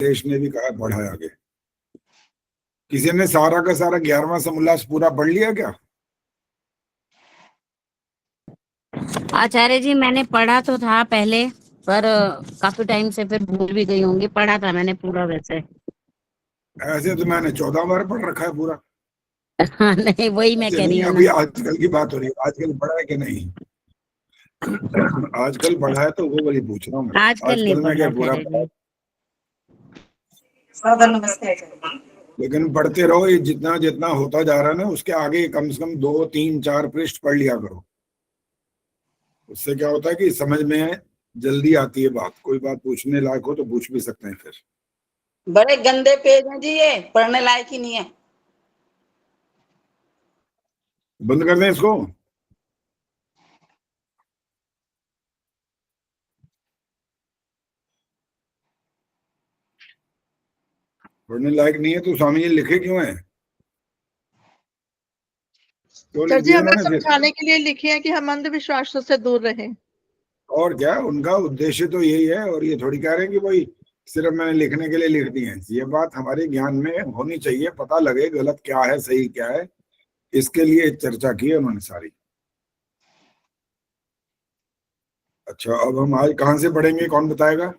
देश ने भी कहा बढ़ाए आगे। किसी ने सारा का सारा 11वां समोल्लास पूरा पढ़ लिया क्या? आचार्य जी मैंने पढ़ा तो था पहले, पर काफी टाइम से फिर भूल भी गई होंगी। पढ़ा था मैंने पूरा वैसे। ऐसे तो मैंने 14 बार पढ़ रखा है पूरा। हाँ नहीं, वही मैं कह रही नहीं, हूँ अभी ना। आजकल की बात हो रही है, आजकल पढ़ा है कि नहीं? आजकल पढ़ा है तो वो वाली पूछ रहा हूँ मैं। आजकल नहीं में क्या पढ़ा पूरा आचार्य जी। नमस्ते। लेकिन पढ़ते रहो, ये जितना जितना होता जा रहा है ना, उसके आगे कम से कम 2, 3, 4 पृष्ठ पढ़ लिया करो। उससे क्या होता है कि समझ में जल्दी आती है बात। कोई बात पूछने लायक हो तो पूछ भी सकते हैं फिर। बड़े गंदे पेज हैं जी, ये पढ़ने लायक ही नहीं है। बंद कर दें इसको। पढ़ने लायक नहीं है तो स्वामी जी लिखे क्यों है? क्यों लिख सर जी दिया हमें उन्होंने फिर? समझाने के लिए लिखे हैं कि हम अंधविश्वासों से दूर रहें। और क्या, उनका उद्देश्य तो यही है। और ये थोड़ी कह रहे हैं कि भाई सिर्फ मैंने लिखने के लिए लिख दी है। ये बात हमारे ज्ञान में होनी चाहिए, पता लगे गलत क्या है सही क्या है। इसके लिए चर्चा की है उन्होंने सारी। अच्छा, अब हम आज कहाँ से पढ़ेंगे, कौन बताएगा?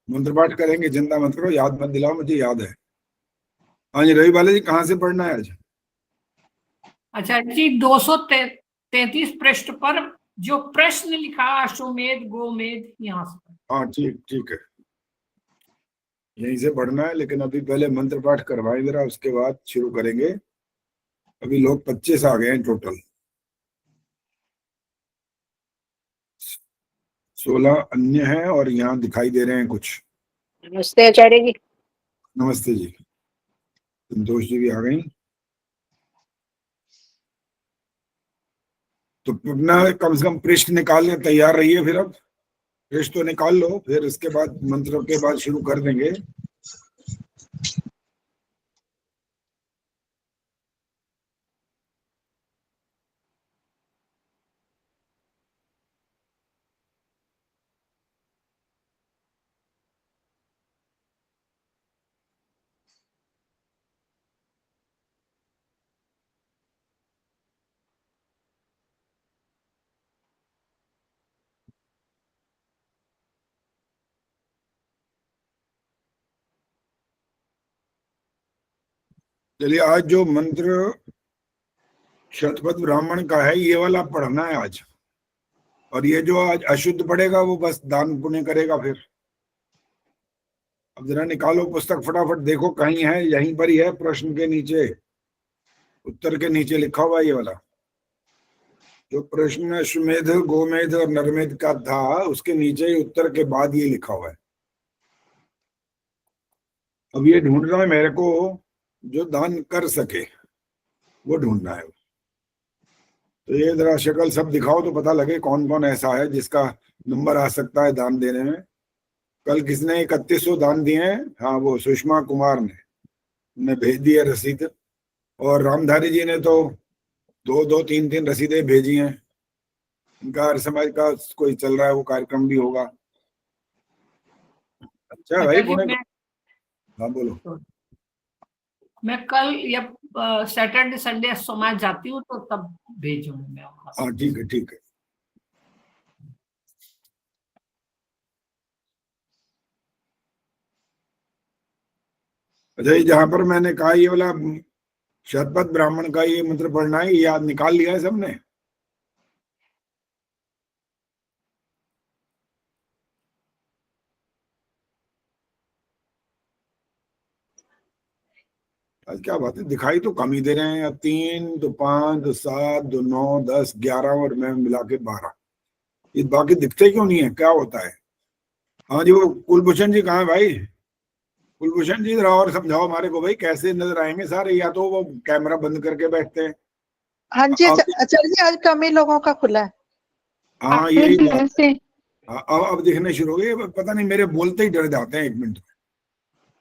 मंत्र पाठ करेंगे, चिंता मत करो, याद मत दिलाओ, मुझे याद है। हाँ जी, रवि बालाजी कहाँ से पढ़ना है आज? अच्छा जी, 233 पृष्ठ पर जो प्रश्न लिखा अश्वमेध गोमेध, यहाँ से। हाँ ठीक ठीक है, यहीं से पढ़ना है। लेकिन अभी पहले मंत्र पाठ करवाएं जरा, उसके बाद शुरू करेंगे। अभी लोग 25 आ गए हैं टोटल। 16 अन्य हैं और यहाँ दिखाई दे रहे हैं कुछ। नमस्ते आचार्य जी। नमस्ते जी। संतोष जी भी आ गई। तो अपना कम से कम पृष्ठ निकालने तैयार रहिए। फिर अब पृष्ठ तो निकाल लो, फिर इसके बाद मंत्र के बाद शुरू कर देंगे। चलिए, आज जो मंत्र शतपथ ब्राह्मण का है ये वाला पढ़ना है आज। और ये जो आज अशुद्ध पढ़ेगा वो बस दान पुण्य करेगा फिर। अब जरा निकालो पुस्तक फटाफट, देखो कहीं है, यहीं पर ही है, प्रश्न के नीचे, उत्तर के नीचे लिखा हुआ है ये वाला। जो प्रश्न अश्वमेध गोमेध और नरमेध का था उसके नीचे ही उत्तर के बाद ये लिखा हुआ है। अब ये ढूंढना है मेरे को, जो दान कर सके वो ढूंढना है। तो ये जरा शक्ल सब दिखाओ तो पता लगे कौन कौन ऐसा है जिसका नंबर आ सकता है दान देने में। कल किसने 3100 दान दिए हैं? हाँ, वो सुषमा कुमार ने भेज दी है रसीद। और रामधारी जी ने तो 2-2, 3-3 रसीदें भेजी हैं। इनका हर समाज का कोई चल रहा है, वो कार्यक्रम भी होगा। अच्छा भाई, पुणे। हाँ बोलो। मैं कल या सैटरडे संडे समाज जाती हूँ तो तब भेजूंगी मैं। हाँ ठीक है ठीक है। अच्छा, ये जहां पर मैंने कहा ये वाला शतपथ ब्राह्मण का ये मंत्र पढ़ना है, ये याद निकाल लिया है सबने? आज क्या बात है, दिखाई तो कम ही दे रहे हैं। 3, तो 5, तो 7, तो 9, 10, 11 और मैं मिला के 12। ये बाकी दिखते क्यों नहीं है, क्या होता है? हाँ जी, वो कुलभूषण जी कहाँ है भाई? कुलभूषण जी जरा और समझाओ हमारे को भाई, कैसे नजर आएंगे सारे? या तो वो कैमरा बंद करके बैठते हैं। हाँ जी आचार्य जी, आज कम ही लोगों का खुला है। हाँ यही बात है। अब दिखने शुरू हो गए। पता नहीं, मेरे बोलते ही डर जाते हैं 1 मिनट।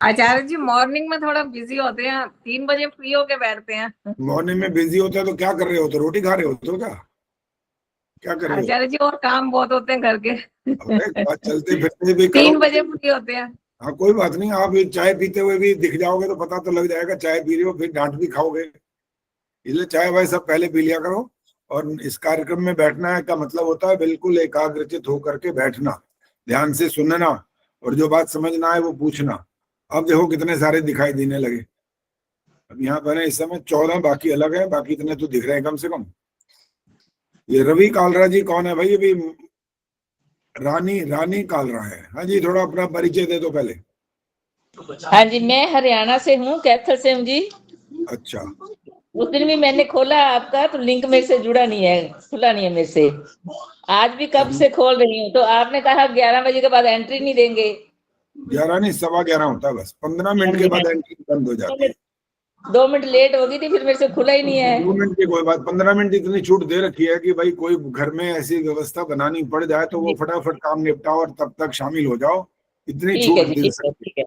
आचार्य जी मॉर्निंग में थोड़ा बिजी होते हैं, 3 बजे फ्री होके बैठते हैं। मॉर्निंग में बिजी होता है तो क्या कर रहे हो? तो रोटी खा रहे हो तो क्या कर रहे हो? आचार्य जी और काम बहुत होते हैं घर के। चलते फिरते भी करो। 3 बजे फ्री होते हैं। हाँ कोई बात नहीं, आप ये चाय पीते हुए भी दिख जाओगे तो पता तो लग जाएगा चाय पी रहे हो, फिर डांट भी खाओगे। इसलिए चाय वाय सब पहले पी लिया करो। और इस कार्यक्रम में बैठना है का मतलब होता है बिल्कुल एकाग्रचित होकर के बैठना, ध्यान से सुनना, और जो बात समझना है वो पूछना। अब देखो कितने सारे दिखाई देने लगे। अब यहाँ पर है इस समय 14, बाकी अलग है, बाकी इतने तो दिख रहे हैं कम से कम। ये रवि कालरा जी कौन है भाई? अभी रानी कालरा है। हाँ जी, थोड़ा अपना परिचय दे दो पहले। हाँ जी, मैं हरियाणा से हूँ, कैथल से हूँ जी। अच्छा, उस दिन भी मैंने खोला आपका, तो लिंक मेरे से जुड़ा नहीं है, खुला नहीं है मेरे से। आज भी कब से खोल रही हूँ, तो आपने कहा 11 बजे के बाद एंट्री नहीं देंगे। 11 नहीं, 11:15 होता है बस, 15 मिनट के बाद एंट्री बंद हो जाती है। 2 मिनट लेट हो गई थी, फिर मेरे से खुला ही नहीं है। 2 मिनट की कोई बात, 15 मिनट इतनी छूट दे रखी है कि भाई कोई घर में ऐसी व्यवस्था बनानी पड़ जाए तो वो फटाफट काम निपटाओ और तब तक शामिल हो जाओ, इतनी ठीक है छूट जी, दे ठीक है, सकती ठीक है।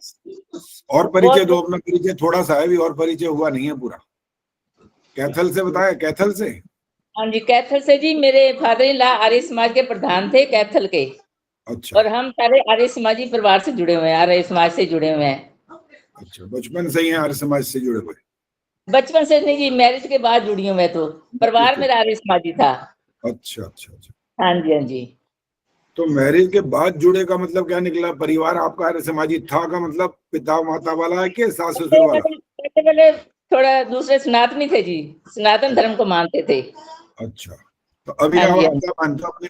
है। और परिचय बहुत- दो अपना, परिचय थोड़ा सा है भी, और परिचय हुआ नहीं है पूरा। कैथल से बताया, कैथल से। हाँ जी, कैथल से जी। मेरे father in law Arya Samaj के प्रधान थे कैथल के, अच्छा और हम सारे आर्य समाजी परिवार से जुड़े हुए हैं, आर्य समाज से जुड़े हुए हैं। अच्छा, बचपन से ही आर्य समाज से जुड़े हुए। बचपन से नहीं जी, मैरिज के बाद जुड़ी हूँ मैं, तो परिवार ठीक है। मेरा आर्य समाजी था। अच्छा अच्छा अच्छा, हाँ जी, हाँ जी। तो मैरिज के बाद जुड़े का मतलब क्या निकला? परिवार आपका आर्य समाजी था का मतलब पिता माता वाला है कि सास ससुर वाला? पहले थोड़ा दूसरे सनातनी थे जी, सनातन धर्म को मानते थे। अच्छा, तो अभी हाँ आप जी, क्या मानते हो अपने?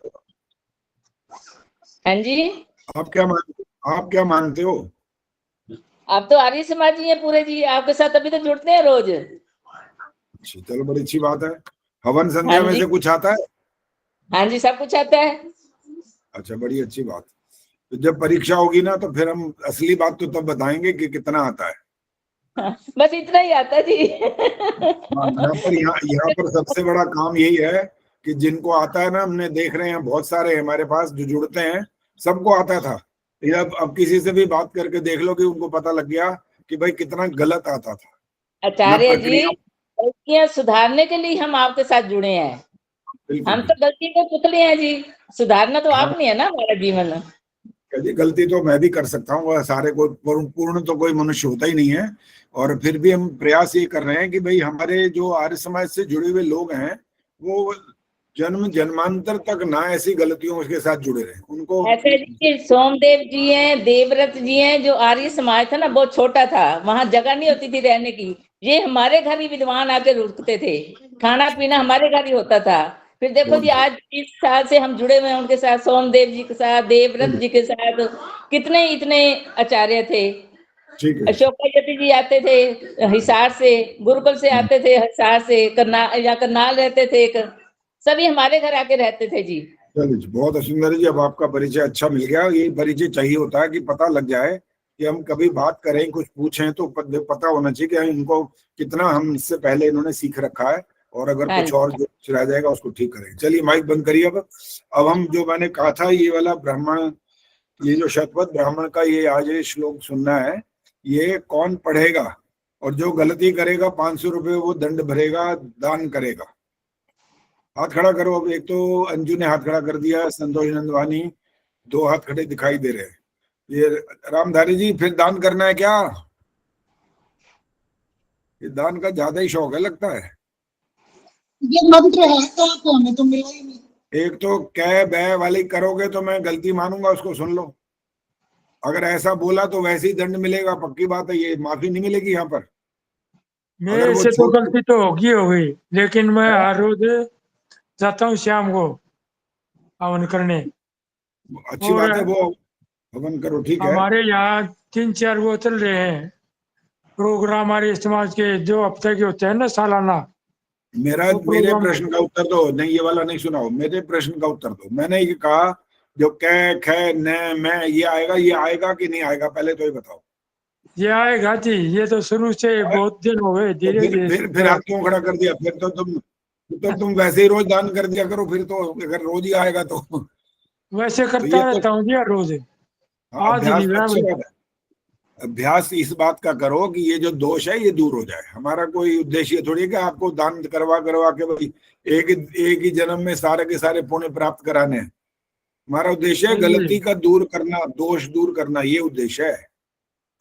हाँ जी। आप क्या मानते हो? आप तो आर्य समाजी हैं पूरे जी, आपके साथ अभी तो जुड़ते हैं रोज। अच्छा, चलो बड़ी अच्छी बात है। हवन संध्या हाँ में जी, से कुछ आता है? हाँ जी, सब कुछ आता है। अच्छा, बड़ी अच्छी बात। तो जब परीक्षा होगी ना तो फिर हम असली बात तो तब बताएंगे कि कितना आता है। हाँ, बस इतना ही आता जी। हाँ, यहाँ पर सबसे बड़ा काम यही है कि जिनको आता है ना, हमने देख रहे हैं बहुत सारे हमारे पास जो जुड़ते हैं, सबको आता था। ये अब किसी से भी बात करके देख लो कि उनको पता लग गया कि भाई कितना गलत आता था। ना आचार्य जी, प्रक्रिया, गलतियां सुधारने के लिए हम आपके साथ जुड़े हैं। बिल्कुल हम तो गलती को पुतले हैं जी, सुधारना तो हाँ, आपने है ना हमारा जीवन। यदि गलती तो मैं भी कर सकता हूँ, वह सारे को पूर्ण तो कोई मनुष्य होता ही नहीं है। और फिर भी हम प्रयास ये कर रहे हैं कि भाई हमारे जो आर्य समाज से जुड़े हुए लोग हैं वो जन्म जन्मांतर तक ना ऐसी गलतियों के साथ जुड़े रहे, उनको। ऐसे जी सोमदेव जी हैं, देवव्रत जी हैं, जो आर्य समाज था ना बहुत छोटा था, वहां जगह नहीं होती थी रहने की। ये हमारे घर ही विद्वान आके रुकते थे, खाना पीना हमारे घर ही होता था। फिर देखो जी, आज 30 साल से हम जुड़े हुए हैं उनके साथ, सोमदेव जी के साथ, देवव्रत जी के साथ। कितने इतने आचार्य थे। ठीक है, अशोका यति जी आते थे हिसार से, गुरुकुल से आते थे हिसार से, करनाल रहते थे एक, सभी हमारे घर आके रहते थे जी। चलिए जी, बहुत सुंदर है जी। अब आपका परिचय अच्छा मिल गया। ये परिचय चाहिए होता है कि पता लग जाए कि हम कभी बात करें, कुछ पूछें तो पता होना चाहिए कि इनको कितना हम इससे पहले इन्होंने सीख रखा है, और अगर हाँ कुछ और जो रह जाएगा उसको ठीक करें। चलिए माइक बंद करिए। अब हम जो मैंने कहा था, ये वाला ब्राह्मण, ये जो शतपथ ब्राह्मण का ये आज ये श्लोक सुनना है, ये कौन पढ़ेगा? और जो गलती करेगा 500 रुपये वो दंड भरेगा, दान करेगा। हाथ खड़ा करो। अब एक तो अंजू ने हाथ खड़ा कर दिया, संतोष नंदवानी, 2 हाथ खड़े दिखाई दे रहे हैं। ये रामधारी जी, फिर दान करना है क्या? ये दान का ज्यादा ही शौक है लगता है। ये मंत्र है तो हमें तो मिला ही नहीं। एक तो कै बै वाली करोगे तो मैं गलती मानूंगा, उसको सुन लो। अगर ऐसा बोला तो वैसे ही दंड मिलेगा, पक्की बात है, ये माफी नहीं मिलेगी यहाँ पर। अगर मेरे वो से तो गलती तो होगी हो गई, लेकिन मैं हर रोज जाता हूँ शाम को हवन करने। अच्छी और बात है, वो हवन करो, ठीक है। हमारे यहाँ 3-4 वो चल रहे हैं प्रोग्राम हमारे समाज के, जो हफ्ते के होते हैं ना, सालाना। मेरे वो प्रोग्राम प्रश्न का उत्तर दो। नहीं, ये वाला नहीं सुनाओ, मेरे प्रश्न का उत्तर दो। मैंने ये कहा जो कै ख न मैं, ये आएगा कि नहीं आएगा, पहले तो ये बताओ। ये आएगा जी, ये तो शुरू से बहुत दिन हो गए, तो धीरे फिर हाथ क्यों खड़ा कर दिया? फिर तो तुम वैसे ही रोज दान कर दिया करो। फिर तो अगर रोज ही आएगा तो वैसे तो करता ये तो रहता हूँ जी हर रोज। हाँ, आज अभ्यास नहीं तो हुआ अच्छी बात है। अभ्यास इस बात का करो कि ये जो दोष है ये दूर हो जाए। हमारा कोई उद्देश्य थोड़ी है कि आपको दान करवा करवा के भाई एक ही जन्म में सारे के सारे पुण्य प्राप्त कराने हैं। हमारा उद्देश्य है जी। गलती का दूर करना, दोष दूर करना, ये उद्देश्य है।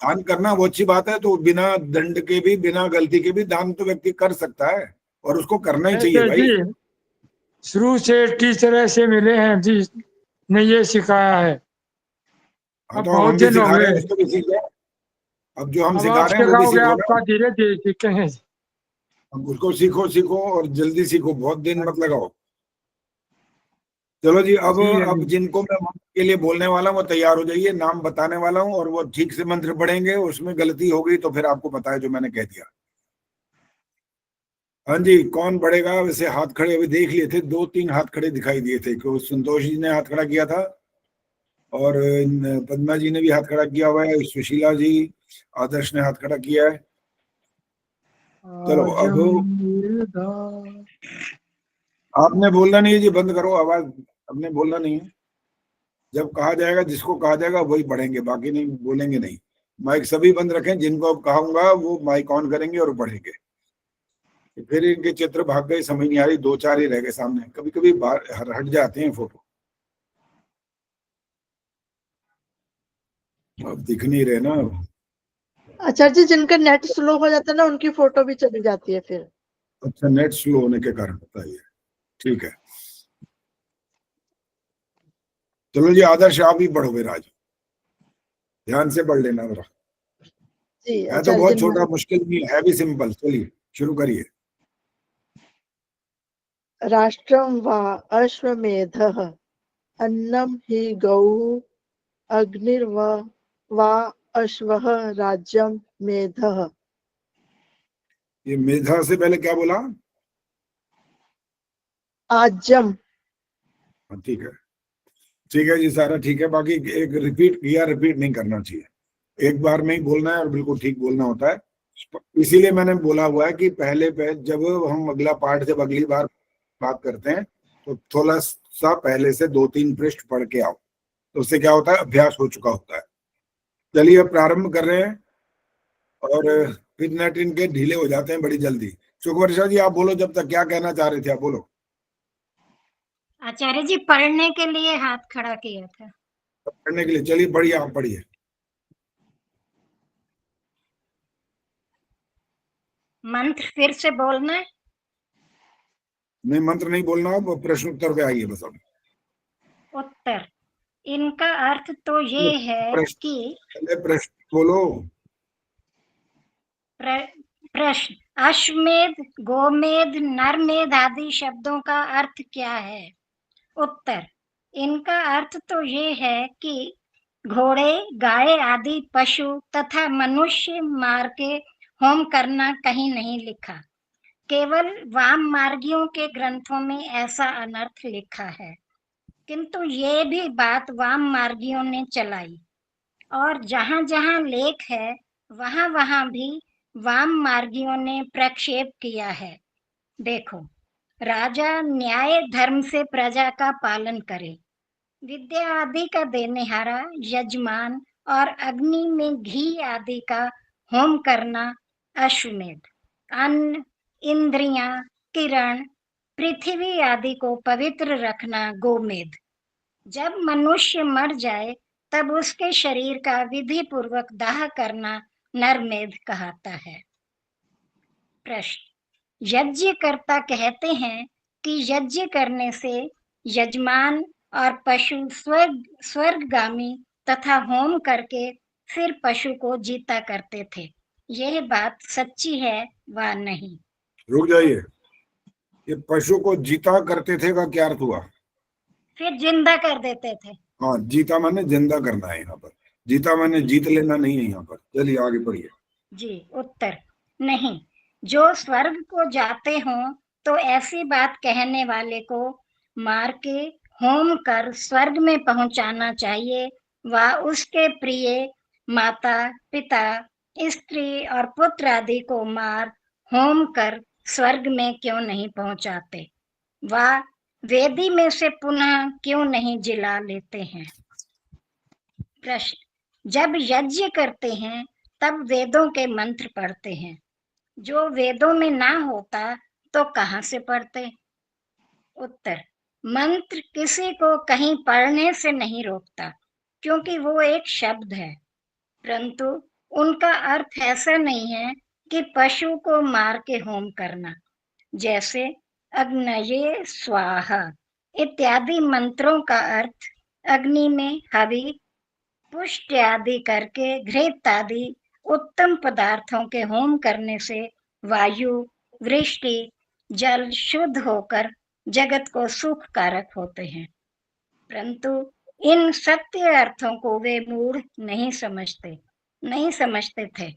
दान करना वो अच्छी बात है, तो बिना दंड के भी, बिना गलती के भी दान तो व्यक्ति कर सकता है, और उसको करना ही चाहिए ऐसे भाई। जी शुरू से टीचर ऐसे मिले हैं जिसने ये सिखाया है। हाँ, अब तो बहुत हम भी दिन हो सिखा रहे गए, हैं, उसको भी सीखे। अब जो हम अब सिखा आप रहे हैं वो भी सिखाओगे सीखो आपका ना। धीरे धीरे सीखेंगे। अब उसको सीखो सीखो और जल्दी सीखो, बहुत दिन मत लगाओ। चलो जी, अब जी अब जिनको मैं मंत्र के लिए बोलने वाला हूँ वो तैयार हो जाइए, नाम बताने वाला हूँ, और वो ठीक से मंत्र पढ़ेंगे। उसमें गलती हो गई तो फिर आपको पता है जो मैंने कह दिया। हाँ जी, कौन बढ़ेगा? वैसे हाथ खड़े अभी देख लिए थे, 2-3 हाथ खड़े दिखाई दिए थे, कि संतोष जी ने हाथ खड़ा किया था, और पद्मा जी ने भी हाथ खड़ा किया हुआ है, सुशीला जी, आदर्श ने हाथ खड़ा किया है। चलो अब आपने बोलना नहीं है जी, बंद करो आवाज, आपने बोलना नहीं है। जब कहा जाएगा, जिसको कहा जाएगा वही पढ़ेंगे, बाकी नहीं बोलेंगे नहीं। माइक सभी बंद रखें, जिनको अब कहूंगा वो माइक ऑन करेंगे और पढ़ेंगे। फिर इनके चित्र भाग गए, समझ नहीं आ रही, 2-4 ही रह गए सामने, कभी कभी हट जाते हैं फोटो, अब दिख नहीं रहे ना। आचार्य जी जिनका नेट स्लो हो जाता है ना उनकी फोटो भी चली जाती है फिर। अच्छा, नेट स्लो होने के कारण होता है ये, ठीक है। चलो जी, आदर्श आप ही पढ़ोगे राज, ध्यान से पढ़ लेना जरा। जी है तो आचार्य बहुत जी छोटा, मुश्किल नहीं है, भी सिंपल। चलिए शुरू करिए। राष्ट्रम वा अश्वमेधः अन्नम हि गौः अग्निर्वा वा अश्वः राज्यम मेधः। ये मेधा से पहले क्या बोला? आज्यम। हाँ, ठीक है जी, सारा ठीक है। बाकी एक रिपीट किया, रिपीट नहीं करना चाहिए, एक बार में ही बोलना है और बिल्कुल ठीक बोलना होता है। इसीलिए मैंने बोला हुआ है कि पहले जब हम अगला पाठ, जब अगली बार बात करते हैं, तो थोड़ा सा पहले से 2-3 पृष्ठ पढ़ के आओ, तो उससे क्या होता है, अभ्यास हो चुका होता है। चलिए अब प्रारंभ कर रहे हैं, और फिर नेट इनके ढीले हो जाते हैं बड़ी जल्दी। सुखवर्षा जी आप बोलो, जब तक क्या कहना चाह रहे थे आप बोलो। आचार्य जी पढ़ने के लिए हाथ खड़ा किया था। पढ़ने के लिए, चलिए पढ़िए, आप पढ़िए। मंत्र फिर से बोलना है? नहीं, मंत्र नहीं बोलना, अब प्रश्न उत्तर पे आइए बस। अब उत्तर, इनका अर्थ तो ये है कि पहले प्रश्न बोलो। प्रश्न, अश्वमेध, गोमेध, नरमेध आदि शब्दों का अर्थ क्या है? उत्तर, इनका अर्थ तो ये है कि घोड़े, गाय आदि पशु तथा मनुष्य मार के होम करना कहीं नहीं लिखा, केवल वाम मार्गियों के ग्रंथों में ऐसा अनर्थ लिखा है। किंतु ये भी बात वाम मार्गियों ने चलाई, और जहां जहां लेख है वहां वहां भी वाम मार्गियों ने प्रक्षेप किया है। देखो, राजा न्याय धर्म से प्रजा का पालन करे, विद्या आदि का देनेहारा यजमान, और अग्नि में घी आदि का होम करना अश्वमेध, अन्न, इंद्रियां, किरण, पृथ्वी आदि को पवित्र रखना गोमेध। जब मनुष्य मर जाए तब उसके शरीर का विधि पूर्वक दाह करना नरमेध कहता है। प्रश्न, यज्ञकर्ता कहते हैं कि यज्ञ करने से यजमान और पशु स्वर्गगामी तथा होम करके फिर पशु को जीता करते थे। यह बात सच्ची है व नहीं? रुक जाइए, ये पशु को जीता करते थे का क्या अर्थ हुआ? फिर जिंदा कर देते थे। हाँ, जीता माने जिंदा करना है यहाँ पर, जीता माने जीत लेना नहीं है यहाँ पर। चलिए आगे पढ़िए। जी, उत्तर, नहीं, जो स्वर्ग को जाते हों तो ऐसी बात कहने वाले को मार के होम कर स्वर्ग में पहुंचाना चाहिए, व उसके प्रिय माता, पिता, स्त्री और पुत्र आदि को मार होम कर स्वर्ग में क्यों नहीं पहुंचाते, व वेदी में से पुनः क्यों नहीं जिला लेते हैं? प्रश्न, जब यज्ञ करते हैं तब वेदों के मंत्र पढ़ते हैं, जो वेदों में ना होता तो कहाँ से पढ़ते? उत्तर, मंत्र किसी को कहीं पढ़ने से नहीं रोकता, क्योंकि वो एक शब्द है, परंतु उनका अर्थ ऐसा नहीं है कि पशु को मार के होम करना, जैसे अग्नये स्वाहा इत्यादि मंत्रों का अर्थ अग्नि में हवि पुष्ट आदि करके घृत आदि उत्तम पदार्थों के होम करने से वायु वृष्टि जल शुद्ध होकर जगत को सुख कारक होते हैं, परंतु इन सत्य अर्थों को वे मूढ़ नहीं समझते थे,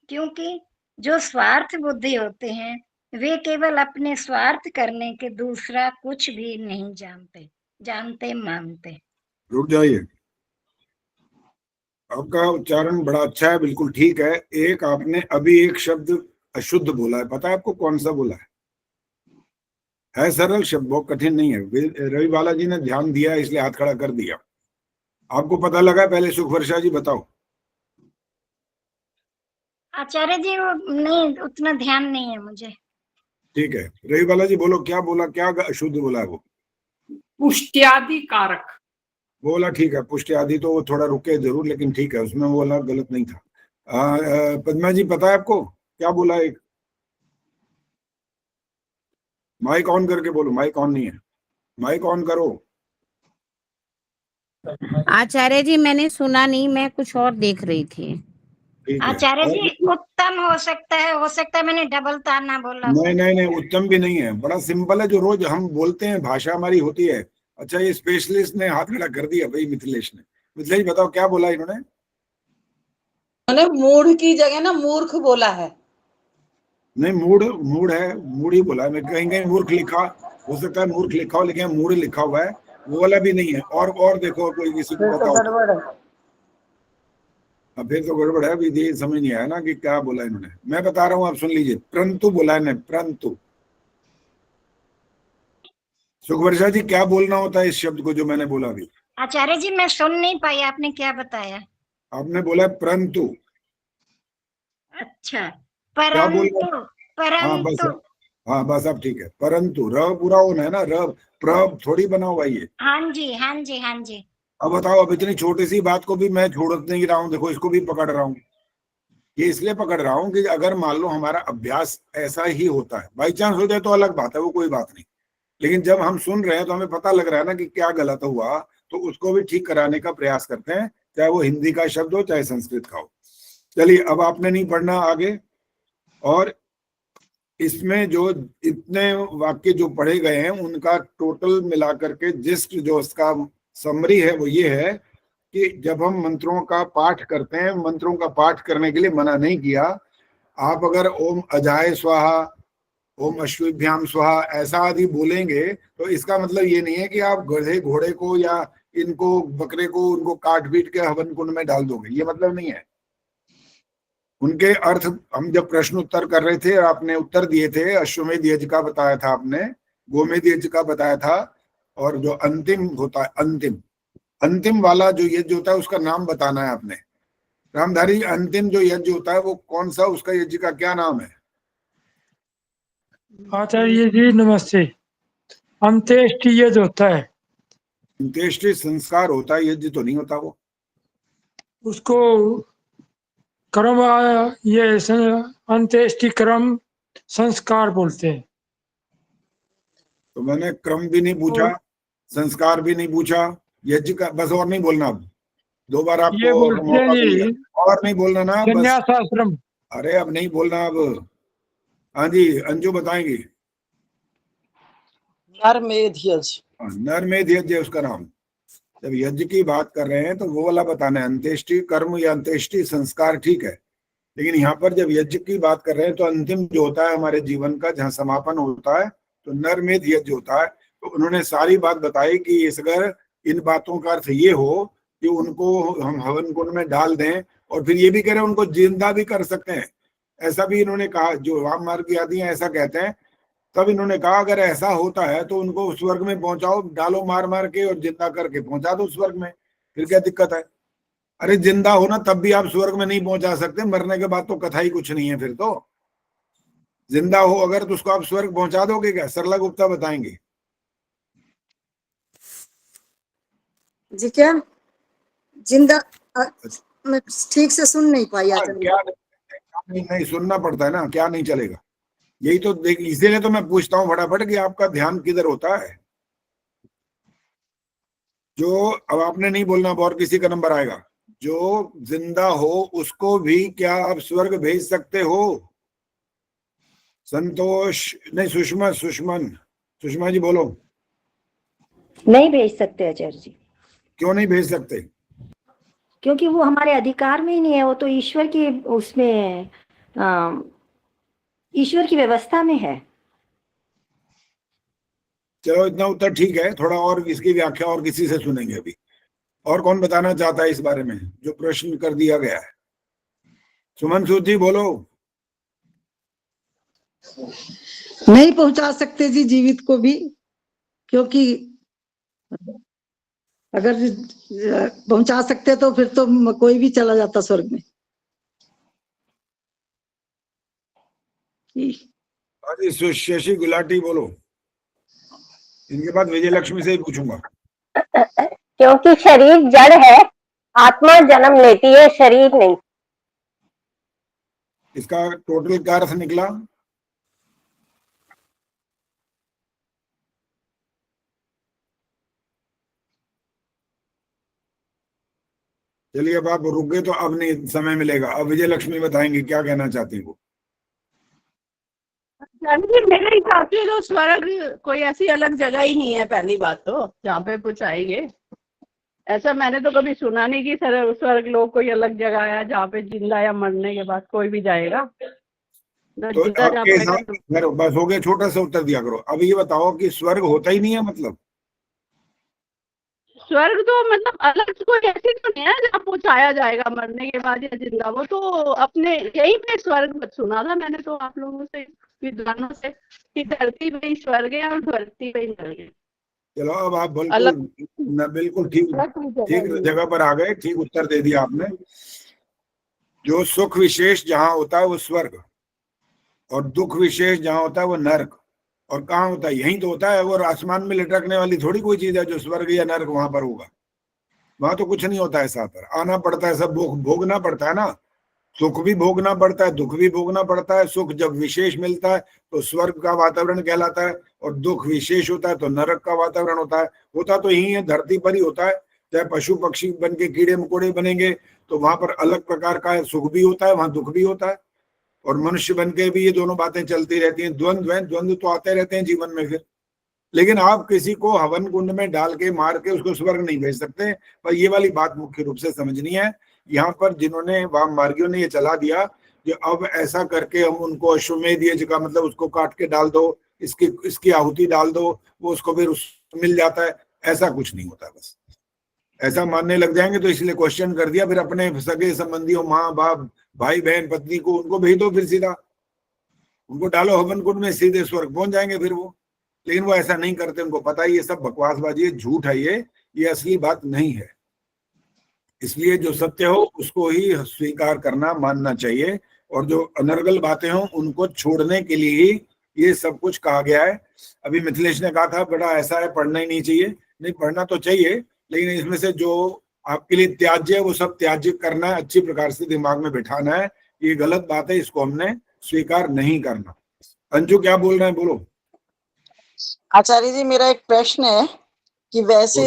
क्योंकि जो स्वार्थ बुद्धि होते हैं वे केवल अपने स्वार्थ करने के दूसरा कुछ भी नहीं जानते मानते। रुक जाइए, आपका उच्चारण बड़ा अच्छा है, बिल्कुल ठीक है। एक आपने अभी एक शब्द अशुद्ध बोला है, पता है आपको कौन सा बोला है सरल शब्द, बहुत कठिन नहीं है। रवि बालाजी ने ध्यान दिया इसलिए हाथ खड़ा कर दिया। आपको पता लगा? पहले सुख वर्षा जी बताओ। आचार्य जी वो नहीं, उतना ध्यान नहीं है मुझे। ठीक है, रवि बालाजी बोलो, क्या बोला, क्या अशुद्ध बोला है वो? पुष्ट्यादि कारक बोला, ठीक है। पुष्टि आदि तो वो थोड़ा रुके जरूर, लेकिन ठीक है, उसमें वो बोला गलत नहीं था। पद्मा जी पता है आपको क्या बोला? एक माइक ऑन करके बोलो, माइक ऑन नहीं है, माइक ऑन करो। आचार्य जी मैंने सुना नहीं, मैं कुछ और देख रही थी। ठीक है। आचार्य जी उत्तम हो सकता है मैंने डबल ताना बोला। नहीं, उत्तम भी नहीं है, बड़ा सिंपल है, जो रोज हम बोलते हैं, भाषा हमारी होती है। अच्छा, ये स्पेशलिस्ट ने हाथ खड़ा कर दिया भाई, मिथिलेश ने। मिथिलेश बताओ क्या बोला इन्होंने? उन्होंने मूढ़ की जगह ना मूर्ख बोला है। नहीं, मूढ़ है, मूढ़ ही बोला है। मैं कहीं मूर्ख लिखा हो सकता है, मूर्ख लिखा हो, लेकिन मूढ़ लिखा हुआ है, वो वाला भी नहीं है। और देखो, कोई किसी को बताओ। अब फिर तो गड़बड़ है, अभी समझ नहीं आया ना कि क्या बोला इन्होंने। मैं बता रहा हूँ, आप सुन लीजिए। परंतु बोला है, परंतु। सुखवर्षा जी क्या बोलना होता है इस शब्द को जो मैंने बोला अभी? आचार्य जी मैं सुन नहीं पाई, आपने क्या बताया? आपने बोला परंतु। अच्छा, क्या बोल रहे? परंतु। हाँ बस अब ठीक है। परंतु र पूरा होना है ना, र प्र थोड़ी बना हुआ ये। हाँ जी। अब बताओ, अब इतनी छोटी सी बात को भी मैं छोड़ नहीं रहा हूँ। देखो, इसको भी पकड़ रहा हूँ। ये इसलिए पकड़ रहा हूँ कि अगर मान लो हमारा अभ्यास ऐसा ही होता है, बाई चांस हो जाए तो अलग बात है, वो कोई बात नहीं। लेकिन जब हम सुन रहे हैं तो हमें पता लग रहा है ना कि क्या गलत हुआ, तो उसको भी ठीक कराने का प्रयास करते हैं, चाहे वो हिंदी का शब्द हो चाहे संस्कृत का हो। चलिए, अब आपने नहीं पढ़ना आगे। और इसमें जो इतने वाक्य जो पढ़े गए हैं उनका टोटल मिलाकर के जिस्ट जो उसका समरी है वो ये है कि जब हम मंत्रों का पाठ करते हैं, मंत्रों का पाठ करने के लिए मना नहीं किया। आप अगर ओम अजाय स्वाहा, ओम अश्विभ्याम स्वाहा ऐसा आदि बोलेंगे तो इसका मतलब ये नहीं है कि आप गधे घोड़े को या इनको बकरे को उनको काट पीट के हवन कुंड में डाल दोगे, ये मतलब नहीं है। उनके अर्थ हम जब प्रश्न उत्तर कर रहे थे, आपने उत्तर दिए थे, अश्वमेध यज्ञ का बताया था आपने, गोमेध यज्ञ का बताया था, और जो अंतिम होता है, अंतिम वाला जो यज्ञ होता है उसका नाम बताना है आपने। रामधारी, अंतिम जो यज्ञ होता है वो कौन सा, उसका यज्ञ का क्या नाम है? आचार्य जी नमस्ते। अंत्येष्टि यज्ञ होता है। अंत्येष्टि संस्कार होता है, यज्ञ तो नहीं होता वो। उसको कर्म, ये अंत्येष्टि कर्म संस्कार बोलते हैं। तो मैंने क्रम भी नहीं पूछा, संस्कार भी नहीं पूछा, यज्ञ का बस। और नहीं बोलना, अब 2 बार ये आपको बोलते हैं मौका मिल जी, गया। और नहीं बोलना ना बस। संन्यास आश्रम। अरे अब नहीं बोलना अब। हाँ जी, अंजू बताएंगी। नरमेध यज्ञ। नरमेध यज्ञ है उसका नाम। जब यज्ञ की बात कर रहे हैं तो वो वाला बताना है। अंत्येष्टि कर्म या अंत्येष्टि संस्कार ठीक है, लेकिन यहाँ पर जब यज्ञ की बात कर रहे हैं तो अंतिम जो होता है हमारे जीवन का, जहाँ समापन होता है, तो नरमेध यज्ञ होता है। तो उन्होंने सारी बात बताई कि इस अगर इन बातों का अर्थ ये हो कि उनको हम हवन कुंड में डाल दें, और फिर ये भी कह रहे हैं उनको जिंदा भी कर सकते हैं, ऐसा भी इन्होंने कहा। जो राम मार्ग आदि हैं ऐसा कहते हैं। तब इन्होंने कहा अगर ऐसा होता है तो उनको स्वर्ग में पहुंचाओ, डालो मार मार के और जिंदा करके पहुंचा दो स्वर्ग में, फिर क्या दिक्कत है? अरे जिंदा हो ना तब भी आप स्वर्ग में नहीं पहुंचा सकते, मरने के बाद तो कथा ही कुछ नहीं है। फिर तो जिंदा हो अगर तो उसको आप स्वर्ग पहुंचा दोगे क्या? सरला गुप्ता बताएंगे जी। क्या जिंदा मैं ठीक से सुन नहीं पाई आचार्य। क्या नहीं सुनना पड़ता है ना, क्या नहीं चलेगा। यही तो देख, इसीलिए तो मैं पूछता हूँ फटाफट कि आपका ध्यान किधर होता है। जो अब आपने नहीं बोलना, अब और किसी का नंबर आएगा। जो जिंदा हो उसको भी क्या आप स्वर्ग भेज सकते हो? संतोष नहीं, सुषमा जी बोलो। नहीं भेज सकते आचार्य जी। क्यों नहीं भेज सकते? क्योंकि वो हमारे अधिकार में ही नहीं है, वो तो ईश्वर की उसमें ईश्वर की व्यवस्था में है। चलो इतना उत्तर ठीक है, थोड़ा और इसकी व्याख्या और किसी से सुनेंगे अभी। और कौन बताना चाहता है इस बारे में जो प्रश्न कर दिया गया है? सुमन सूद जी बोलो। नहीं पहुंचा सकते जी जीवित को भी, क्योंकि अगर पहुंचा सकते तो फिर तो कोई भी चला जाता स्वर्ग में। शशि गुलाटी बोलो। इनके बाद विजयलक्ष्मी से ही पूछूंगा। क्योंकि शरीर जड़ है, आत्मा जन्म लेती है, शरीर नहीं। इसका टोटल क्या अर्थ निकला? चलिए अब आप रुक गए तो अब नहीं समय मिलेगा, अब विजयलक्ष्मी बताएंगे क्या कहना चाहती वो। मेरे हिसाब से तो स्वर्ग कोई ऐसी अलग जगह ही नहीं है, पहली बात तो जहाँ पे कुछ आएंगे। ऐसा मैंने तो कभी सुना नहीं कि स्वर्ग लोग कोई अलग जगह है जहाँ पे जिंदा या मरने के बाद कोई भी जाएगा। तो आपके हिसाब बस हो गया, छोटा सा उत्तर दिया करो। अब ये बताओ कि स्वर्ग होता ही नहीं है मतलब? स्वर्ग तो मतलब अलग कोई ऐसी तो नहीं है जहाँ पहुंचाया जाएगा मरने के बाद या जिंदा। वो तो अपने यहीं पे स्वर्ग सुना था मैंने तो आप लोगों से, विद्वानों से, कि धरती पे ही स्वर्ग है और धरती पे ही नरक है। चलो अब आप बिल्कुल ठीक जगह पर आ गए, ठीक उत्तर दे दिया आपने। जो सुख विशेष जहाँ होता है वो स्वर्ग, और दुख विशेष जहाँ होता है वो नरक। और कहाँ होता है? यहीं तो होता है। और आसमान में लटकने वाली थोड़ी कोई चीज है जो स्वर्ग या नरक वहां पर होगा। वहां तो कुछ नहीं होता है, ऐसा पर आना पड़ता है, सब भोगना पड़ता है ना। सुख भी भोगना पड़ता है, दुख भी भोगना पड़ता है। सुख जब विशेष मिलता है तो स्वर्ग का वातावरण कहलाता है, और दुख विशेष होता है तो नरक का वातावरण होता है। होता तो यही है, धरती पर ही होता है। चाहे पशु पक्षी बन के कीड़े मकोड़े बनेंगे तो वहां पर अलग प्रकार का सुख भी होता है, वहां दुख भी होता है। और मनुष्य बन के भी ये दोनों बातें चलती रहती हैं। द्वंद्व तो आते रहते हैं जीवन में फिर। लेकिन आप किसी को हवन कुंड में डाल के मार के उसको स्वर्ग नहीं भेज सकते। पर ये वाली बात मुख्य रूप से समझनी है। यहाँ पर जिन्होंने वाम मार्गियों ने ये चला दिया कि अब ऐसा करके हम उनको अश्वमेध यज्ञ का मतलब उसको काट के डाल दो, इसकी आहुति डाल दो, वो उसको फिर मिल जाता है, ऐसा कुछ नहीं होता। बस ऐसा मानने लग जाएंगे तो इसलिए क्वेश्चन कर दिया। फिर अपने सगे संबंधियों, माँ बाप, भाई बहन, पत्नी को उनको भेज दो, फिर सीधा उनको डालो हवन कुंड में, सीधे स्वर्ग पहुंच जाएंगे फिर वो। लेकिन वो ऐसा नहीं करते, उनको पता है ये सब बकवासबाजी है, झूठ है, ये असली बात नहीं है। इसलिए जो सत्य हो उसको ही स्वीकार करना, मानना चाहिए। और जो अनर्गल बातें हो उनको छोड़ने के लिए ही ये सब कुछ कहा गया है। अभी मिथिलेश ने कहा था बेटा ऐसा है, पढ़ना ही नहीं चाहिए। नहीं, पढ़ना तो चाहिए, लेकिन इसमें से जो आपके लिए त्याज्य है वो सब त्याज्य करना है, अच्छी प्रकार से दिमाग में बिठाना है। ये गलत बात है, इसको हमने स्वीकार नहीं करना। अंजू क्या बोल रहे हैं, बोलो। आचार्य जी, मेरा एक प्रश्न है कि वैसे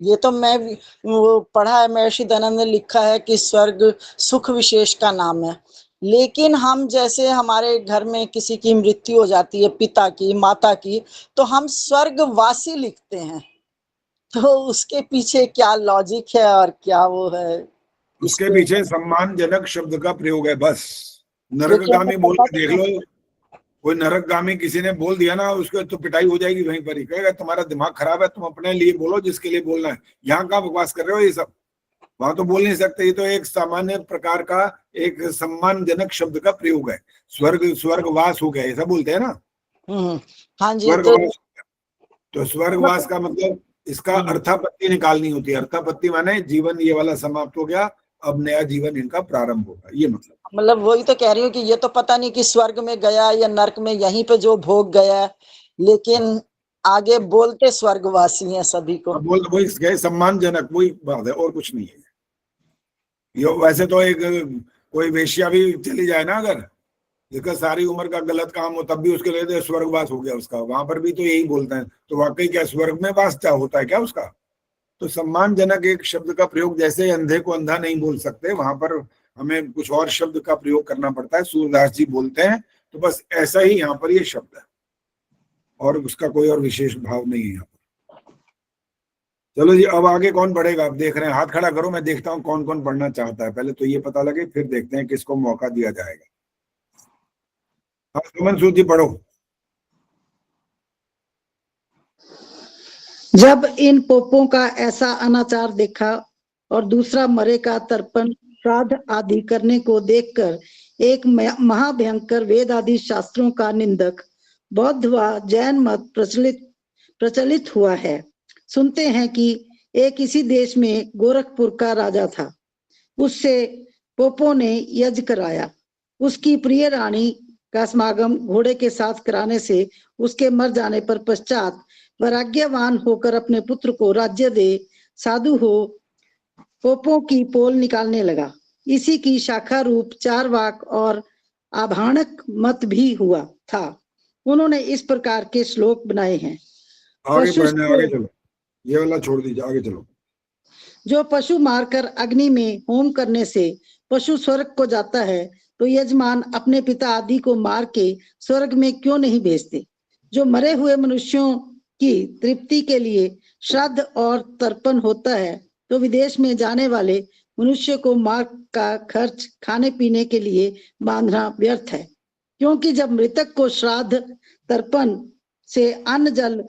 ये तो मैं वो पढ़ा है, महर्षि दयानंद ने लिखा है कि स्वर्ग सुख विशेष का नाम है। लेकिन हम जैसे हमारे घर में किसी की मृत्यु हो जाती है, पिता की, माता की, तो हम स्वर्गवासी लिखते हैं। तो उसके पीछे क्या लॉजिक है और क्या वो है? उसके पीछे सम्मानजनक शब्द का प्रयोग है बस। नरकगामी बोल के देख लो, कोई नरकगामी किसी ने बोल दिया ना, उसको तो पिटाई हो जाएगी वहीं पर ही। कहेगा तुम्हारा दिमाग खराब है, तुम अपने लिए बोलो जिसके लिए बोलना है। यहाँ कहाँ बकवास कर रहे हो ये सब? वहां तो बोल नहीं सकते। ये तो एक सामान्य प्रकार का एक सम्मानजनक शब्द का प्रयोग है। स्वर्गवास हो गया ऐसा बोलते हैं ना। हाँ जी। तो स्वर्गवास का मतलब इसका अर्थापत्ति निकालनी होती है। अर्थापत्ति माने जीवन ये वाला समाप्त हो गया, अब नया जीवन इनका प्रारंभ होगा, ये मतलब वही तो कह रही हूँ कि ये तो पता नहीं कि स्वर्ग में गया या नरक में, यहीं पे जो भोग गया, लेकिन आगे बोलते स्वर्गवासी हैं सभी को। बोल वही सम्मानजनक, वही बात है और कुछ नहीं है। ये वैसे तो एक कोई वेश्या भी चली जाए ना, अगर जिसका सारी उम्र का गलत काम हो, तब भी उसके लिए तो स्वर्गवास हो गया उसका, वहां पर भी तो यही बोलते हैं। तो वाकई क्या स्वर्ग में वास होता है क्या उसका? तो सम्मानजनक एक शब्द का प्रयोग, जैसे अंधे को अंधा नहीं बोल सकते, वहां पर हमें कुछ और शब्द का प्रयोग करना पड़ता है। सूरदास जी बोलते हैं, तो बस ऐसा ही यहाँ पर ये शब्द है, और उसका कोई और विशेष भाव नहीं है यहाँ पर। चलो जी, अब आगे कौन पढ़ेगा? आप देख रहे हैं, हाथ खड़ा करो, मैं देखता हूँ कौन कौन पढ़ना चाहता है। पहले तो ये पता लगे, फिर देखते हैं किसको मौका दिया जाएगा। हाँ, सुमन सूद जी पढ़ो। जब इन पोपों का ऐसा अनाचार देखा और दूसरा मरे का तर्पण, श्राद्ध आदि करने को देखकर एक महाभयंकर वेद आदि शास्त्रों का निंदक बौद्ध व जैन मत प्रचलित हुआ है। सुनते हैं कि एक इसी देश में गोरखपुर का राजा था। उससे पोपों ने यज्ञ कराया। उसकी प्रिय रानी का समागम घोड़े के साथ कराने से उसके मर जाने पर पश्चात वैराग्यवान होकर अपने पुत्र को राज्य दे साधु हो पोपों की पोल निकालने लगा। इसी की शाखा रूप चारवाक और आभाणक मत भी हुआ था। उन्होंने इस प्रकार के श्लोक बनाए हैं। आगे चलो, ये वाला छोड़ दीजिए, आगे चलो। जो पशु मारकर अग्नि में होम करने से पशु स्वर्ग को जाता है, तो यजमान अपने पिता आदि को मार के स्वर्ग में क्यों नहीं भेजते? जो मरे हुए मनुष्यों की तृप्ति के लिए श्राद्ध और तर्पण होता है, तो विदेश में जाने वाले मनुष्य को मार्ग का खर्च खाने पीने के लिए बांधना व्यर्थ है। क्योंकि जब मृतक को श्राद्ध तर्पण से अन्न जल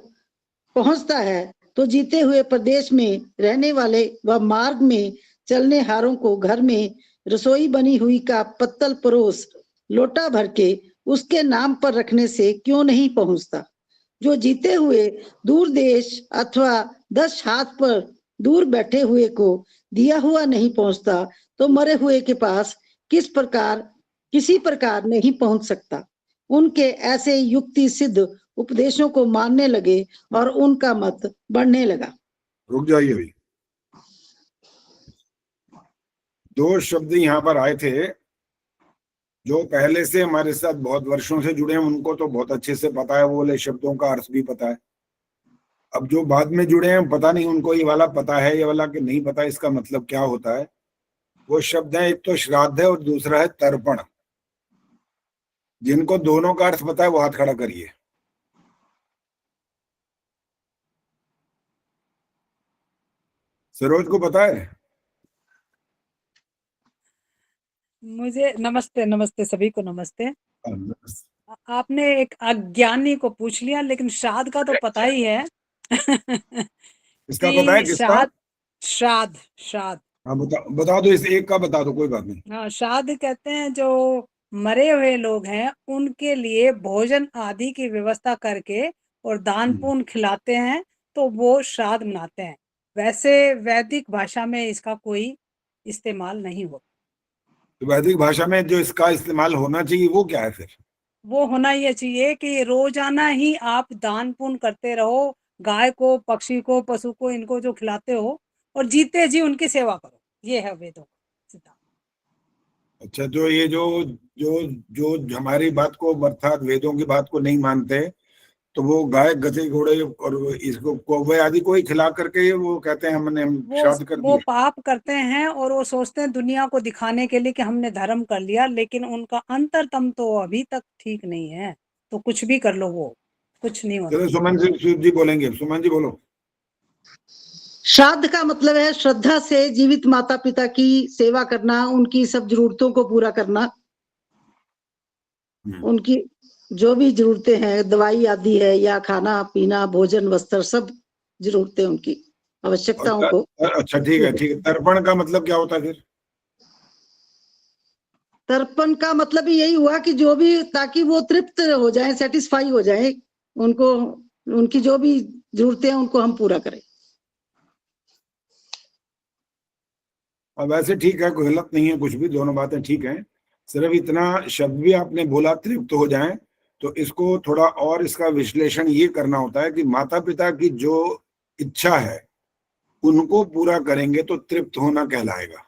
पहुंचता है, तो जीते हुए प्रदेश में रहने वाले व मार्ग में चलने हारों को घर में रसोई बनी हुई का पत्तल परोस लोटा भर के उसके नाम पर रखने से क्यों नहीं पहुंचता? जो जीते हुए दूर देश अथवा 10 हाथ पर दूर बैठे हुए को दिया हुआ नहीं पहुंचता, तो मरे हुए के पास किसी प्रकार नहीं पहुंच सकता। उनके ऐसे युक्ति सिद्ध उपदेशों को मानने लगे और उनका मत बढ़ने लगा। रुक जाइए भाई, 2 शब्द यहाँ पर आए थे। जो पहले से हमारे साथ बहुत वर्षों से जुड़े हैं उनको तो बहुत अच्छे से पता है, वो वाले शब्दों का अर्थ भी पता है। अब जो बाद में जुड़े हैं, पता नहीं उनको ये वाला पता है, ये वाला कि नहीं पता, इसका मतलब क्या होता है। वो शब्द है, एक तो श्राद्ध है और दूसरा है तर्पण। जिनको दोनों का अर्थ पता है वो हाथ खड़ा करिए। सरोज को पता है? मुझे नमस्ते सभी को नमस्ते। आपने एक अज्ञानी को पूछ लिया, लेकिन श्राद्ध का तो पता ही है। इसका पता है किसका? श्राद्ध। हाँ बता दो, इस एक का बता दो, कोई बात नहीं। हाँ, श्राद्ध कहते हैं जो मरे हुए लोग हैं उनके लिए भोजन आदि की व्यवस्था करके और दान पुण्य खिलाते हैं, तो वो श्राद्ध मनाते हैं। वैसे वैदिक भाषा में इसका कोई इस्तेमाल नहीं होता। तो वैदिक भाषा में जो इसका इस्तेमाल होना चाहिए वो क्या है फिर? वो होना ये चाहिए कि रोजाना ही आप दान पुण्य करते रहो, गाय को, पक्षी को, पशु को, इनको जो खिलाते हो, और जीते जी उनकी सेवा करो। ये है वेदों का सिद्धांत। अच्छा, तो ये जो हमारी बात को अर्थात वेदों की बात को नहीं मानते, तो वो गाय, गधे, घोड़े और इसको कौवे आदि को ही खिला करके वो कहते हैं हमने श्राद्ध कर दिया। वो पाप करते हैं और वो सोचते हैं दुनिया को दिखाने के लिए कि हमने धर्म कर लिया, लेकिन उनका अंतरतम तो अभी तक ठीक नहीं है। तो कुछ भी कर लो, वो कुछ नहीं होता। चलो सुमन जी बोलेंगे। सुमन जी बोलो। श्राद्ध का मतलब है श्रद्धा से जीवित माता पिता की सेवा करना, उनकी सब जरूरतों को पूरा करना। उनकी जो भी जरूरतें हैं, दवाई आदि है या खाना पीना, भोजन, वस्त्र, सब जरूरतें उनकी आवश्यकताओं को। अच्छा ठीक है। तर्पण का मतलब क्या होता है फिर? तर्पण का मतलब यही हुआ कि जो भी, ताकि वो तृप्त हो जाए, सेटिस्फाई हो जाए, उनको उनकी जो भी जरूरतें हैं उनको हम पूरा करें। और वैसे ठीक है, कोई गलत नहीं है, कुछ भी, दोनों बातें ठीक हैं। सिर्फ इतना शब्द भी आपने बोला तृप्त हो जाए, तो इसको थोड़ा और इसका विश्लेषण ये करना होता है कि माता पिता की जो इच्छा है उनको पूरा करेंगे तो तृप्त होना कहलाएगा।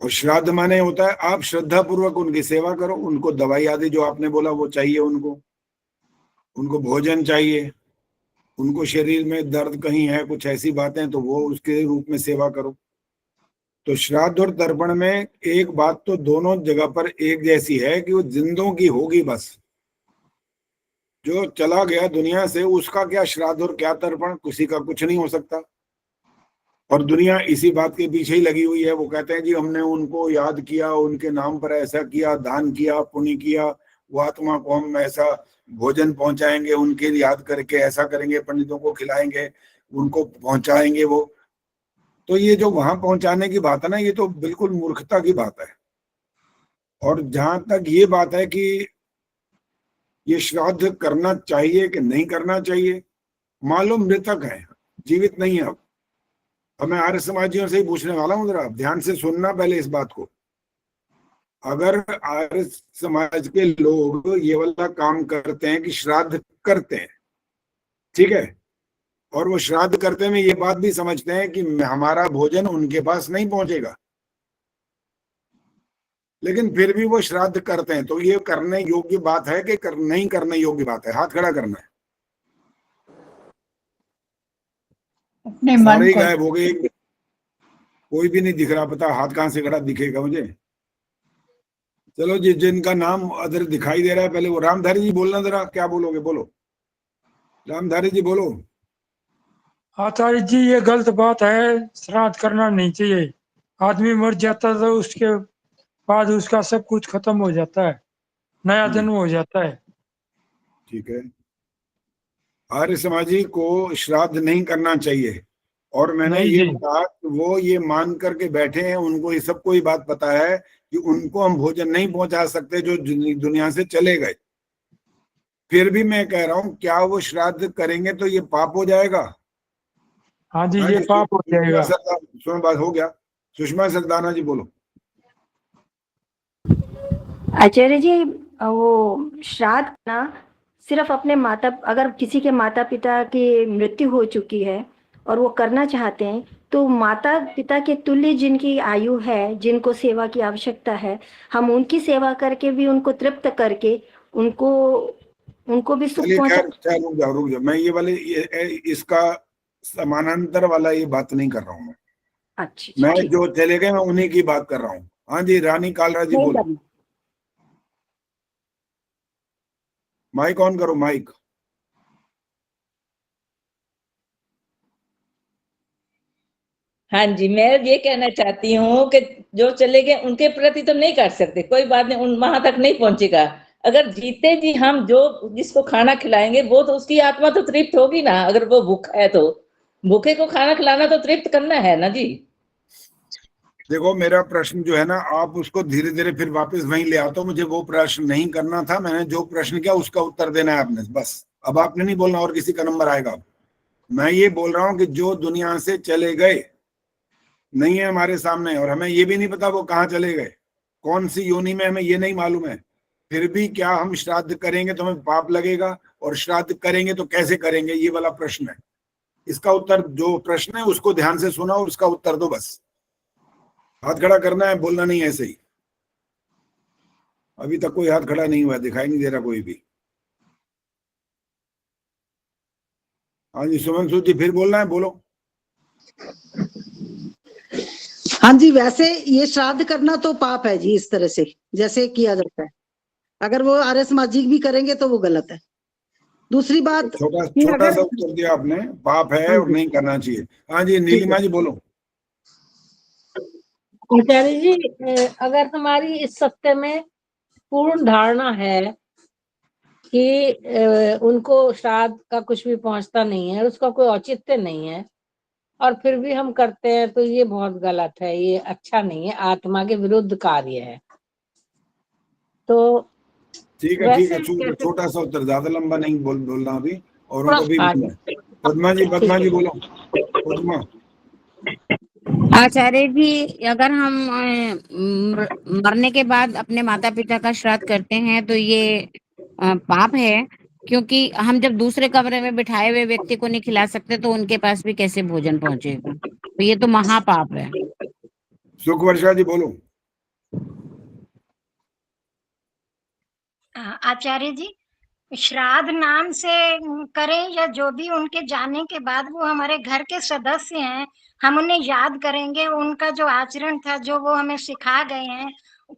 और श्राद्ध माने होता है आप श्रद्धा पूर्वक उनकी सेवा करो, उनको दवाई आदि जो आपने बोला वो चाहिए, उनको भोजन चाहिए, उनको शरीर में दर्द कहीं है, कुछ ऐसी बातें, तो वो उसके रूप में सेवा करो। तो श्राद्ध और तर्पण में एक बात तो दोनों जगह पर एक जैसी है कि वो जिंदों की होगी बस। जो चला गया दुनिया से उसका क्या श्राद्ध और क्या तर्पण, किसी का कुछ नहीं हो सकता। और दुनिया इसी बात के पीछे ही लगी हुई है। वो कहते हैं जी हमने उनको याद किया, उनके नाम पर ऐसा किया, दान किया, पुण्य किया, वो आत्मा को हम ऐसा भोजन पहुंचाएंगे, उनके याद करके ऐसा करेंगे, पंडितों को खिलाएंगे, उनको पहुंचाएंगे वो। तो ये जो वहां पहुंचाने की बात है ना, ये तो बिल्कुल मूर्खता की बात है। और जहां तक ये बात है कि ये श्राद्ध करना चाहिए कि नहीं करना चाहिए, मालूम मृतक है, जीवित नहीं है। अब मैं आर्य समाजियों से ही पूछने वाला हूं, जरा ध्यान से सुनना पहले इस बात को। अगर आर्य समाज के लोग ये वाला काम करते हैं कि श्राद्ध करते हैं, ठीक है, और वो श्राद्ध करते में ये बात भी समझते हैं कि हमारा भोजन उनके पास नहीं पहुंचेगा, लेकिन फिर भी वो श्राद्ध करते हैं, तो ये करने योग्य बात है कि नहीं करने योग्य बात है? हाथ खड़ा करना है। अपने सारे मन ही को गायब हो गए, कोई भी नहीं दिख रहा। पता हाथ कहां से खड़ा दिखेगा मुझे? चलो जी, जिनका नाम अदर दिखाई दे रहा है, पहले वो रामधारी जी बोलना, जरा क्या बोलोगे? बोलो रामधारी जी, बोलो। आचार्य जी ये गलत बात है, श्राद्ध करना नहीं चाहिए। आदमी मर जाता है तो उसके बाद उसका सब कुछ खत्म हो जाता है, नया जन्म हो जाता है। ठीक है, आर्य समाजी को श्राद्ध नहीं करना चाहिए। और मैंने नहीं ये जी। कहा कि वो ये मान करके बैठे हैं, उनको ये सबको ये बात पता है कि उनको हम भोजन नहीं पहुंचा सकते जो दुनिया से चले गए। फिर भी मैं कह रहा हूं, क्या वो श्राद्ध करेंगे तो ये पाप हो जाएगा? हाँ जी, ये पाप हो जाएगा। सुनो, बात हो गया। सुषमा सरदाना जी बोलो। आचार्य जी, वो श्राद्ध ना सिर्फ अपने माता, अगर किसी के माता पिता की मृत्यु हो चुकी है और वो करना चाहते हैं, तो माता पिता के तुल्य जिनकी आयु है, जिनको सेवा की आवश्यकता है, हम उनकी सेवा करके भी उनको तृप्त करके उनको भी सुख चलिए, पहुंचा। खैर रुक जाओ। मैं ये वाले इसका समानांतर वाला ये बात नहीं कर रहा हूँ। अच्छा, मैं जो चले गए मैं उन्हीं की बात कर रहा हूँ। हाँ जी, रानी कालरा जी बोलो। माइक ऑन करो, माइक। हाँ जी, मैं ये कहना चाहती हूँ कि जो चले गए उनके प्रति तो नहीं कर सकते, कोई बात नहीं, उन वहां तक नहीं पहुंचेगा। अगर जीते जी हम जो जिसको खाना खिलाएंगे वो तो उसकी आत्मा तो तृप्त होगी ना। अगर वो भूखा है तो भूखे को खाना खिलाना तो तृप्त करना है ना जी। देखो, मेरा प्रश्न जो है ना, आप उसको धीरे धीरे फिर वापस वहीं ले आओ। तो मुझे वो प्रश्न नहीं करना था। मैंने जो प्रश्न किया उसका उत्तर देना है आपने, बस। अब आपने नहीं बोलना और किसी का नंबर आएगा। मैं ये बोल रहा हूँ कि जो दुनिया से चले गए नहीं है हमारे सामने, और हमें ये भी नहीं पता वो कहाँ चले गए, कौन सी योनि में, हमें ये नहीं मालूम है। फिर भी क्या हम श्राद्ध करेंगे तो हमें पाप लगेगा? और श्राद्ध करेंगे तो कैसे करेंगे, ये वाला प्रश्न है। इसका उत्तर, जो प्रश्न है उसको ध्यान से सुना और उसका उत्तर दो, बस। हाथ खड़ा करना है, बोलना नहीं ऐसे ही। अभी तक कोई हाथ खड़ा नहीं हुआ, दिखाई नहीं दे रहा कोई भी। हाँ जी, सुमन सूद जी, फिर बोलना है, बोलो। हाँ जी, वैसे ये श्राद्ध करना तो पाप है जी, इस तरह से जैसे किया जाता है। अगर वो आर्य समाजिक भी करेंगे तो वो गलत है। दूसरी बात, छोटा सा उत्तर दिया आपने, पाप है और नहीं करना चाहिए। हाँ जी, नीलिमा जी बोलो। आचार्य जी, अगर हमारी इस सत्य में पूर्ण धारणा है कि उनको श्राद्ध का कुछ भी पहुंचता नहीं है, उसका कोई औचित्य नहीं है, और फिर भी हम करते हैं, तो ये बहुत गलत है, ये अच्छा नहीं है, आत्मा के विरुद्ध कार्य है। तो ठीक है, छोटा सा उत्तर, ज्यादा लंबा नहीं बोलना अभी, और उनको भी पद्मा जी बोलो। पद्मा। आचार्य जी, अगर हम मरने के बाद अपने माता पिता का श्राद्ध करते हैं तो ये पाप है, क्योंकि हम जब दूसरे कमरे में बिठाए हुए व्यक्ति को नहीं खिला सकते तो उनके पास भी कैसे भोजन पहुंचेगा? तो ये तो महापाप है। सुखवर्षा जी बोलो। आचार्य जी, श्राद्ध नाम से करें या जो भी उनके जाने के बाद वो हमारे घर के सदस्य हैं, हम उन्हें याद करेंगे, उनका जो आचरण था, जो वो हमें सिखा गए हैं,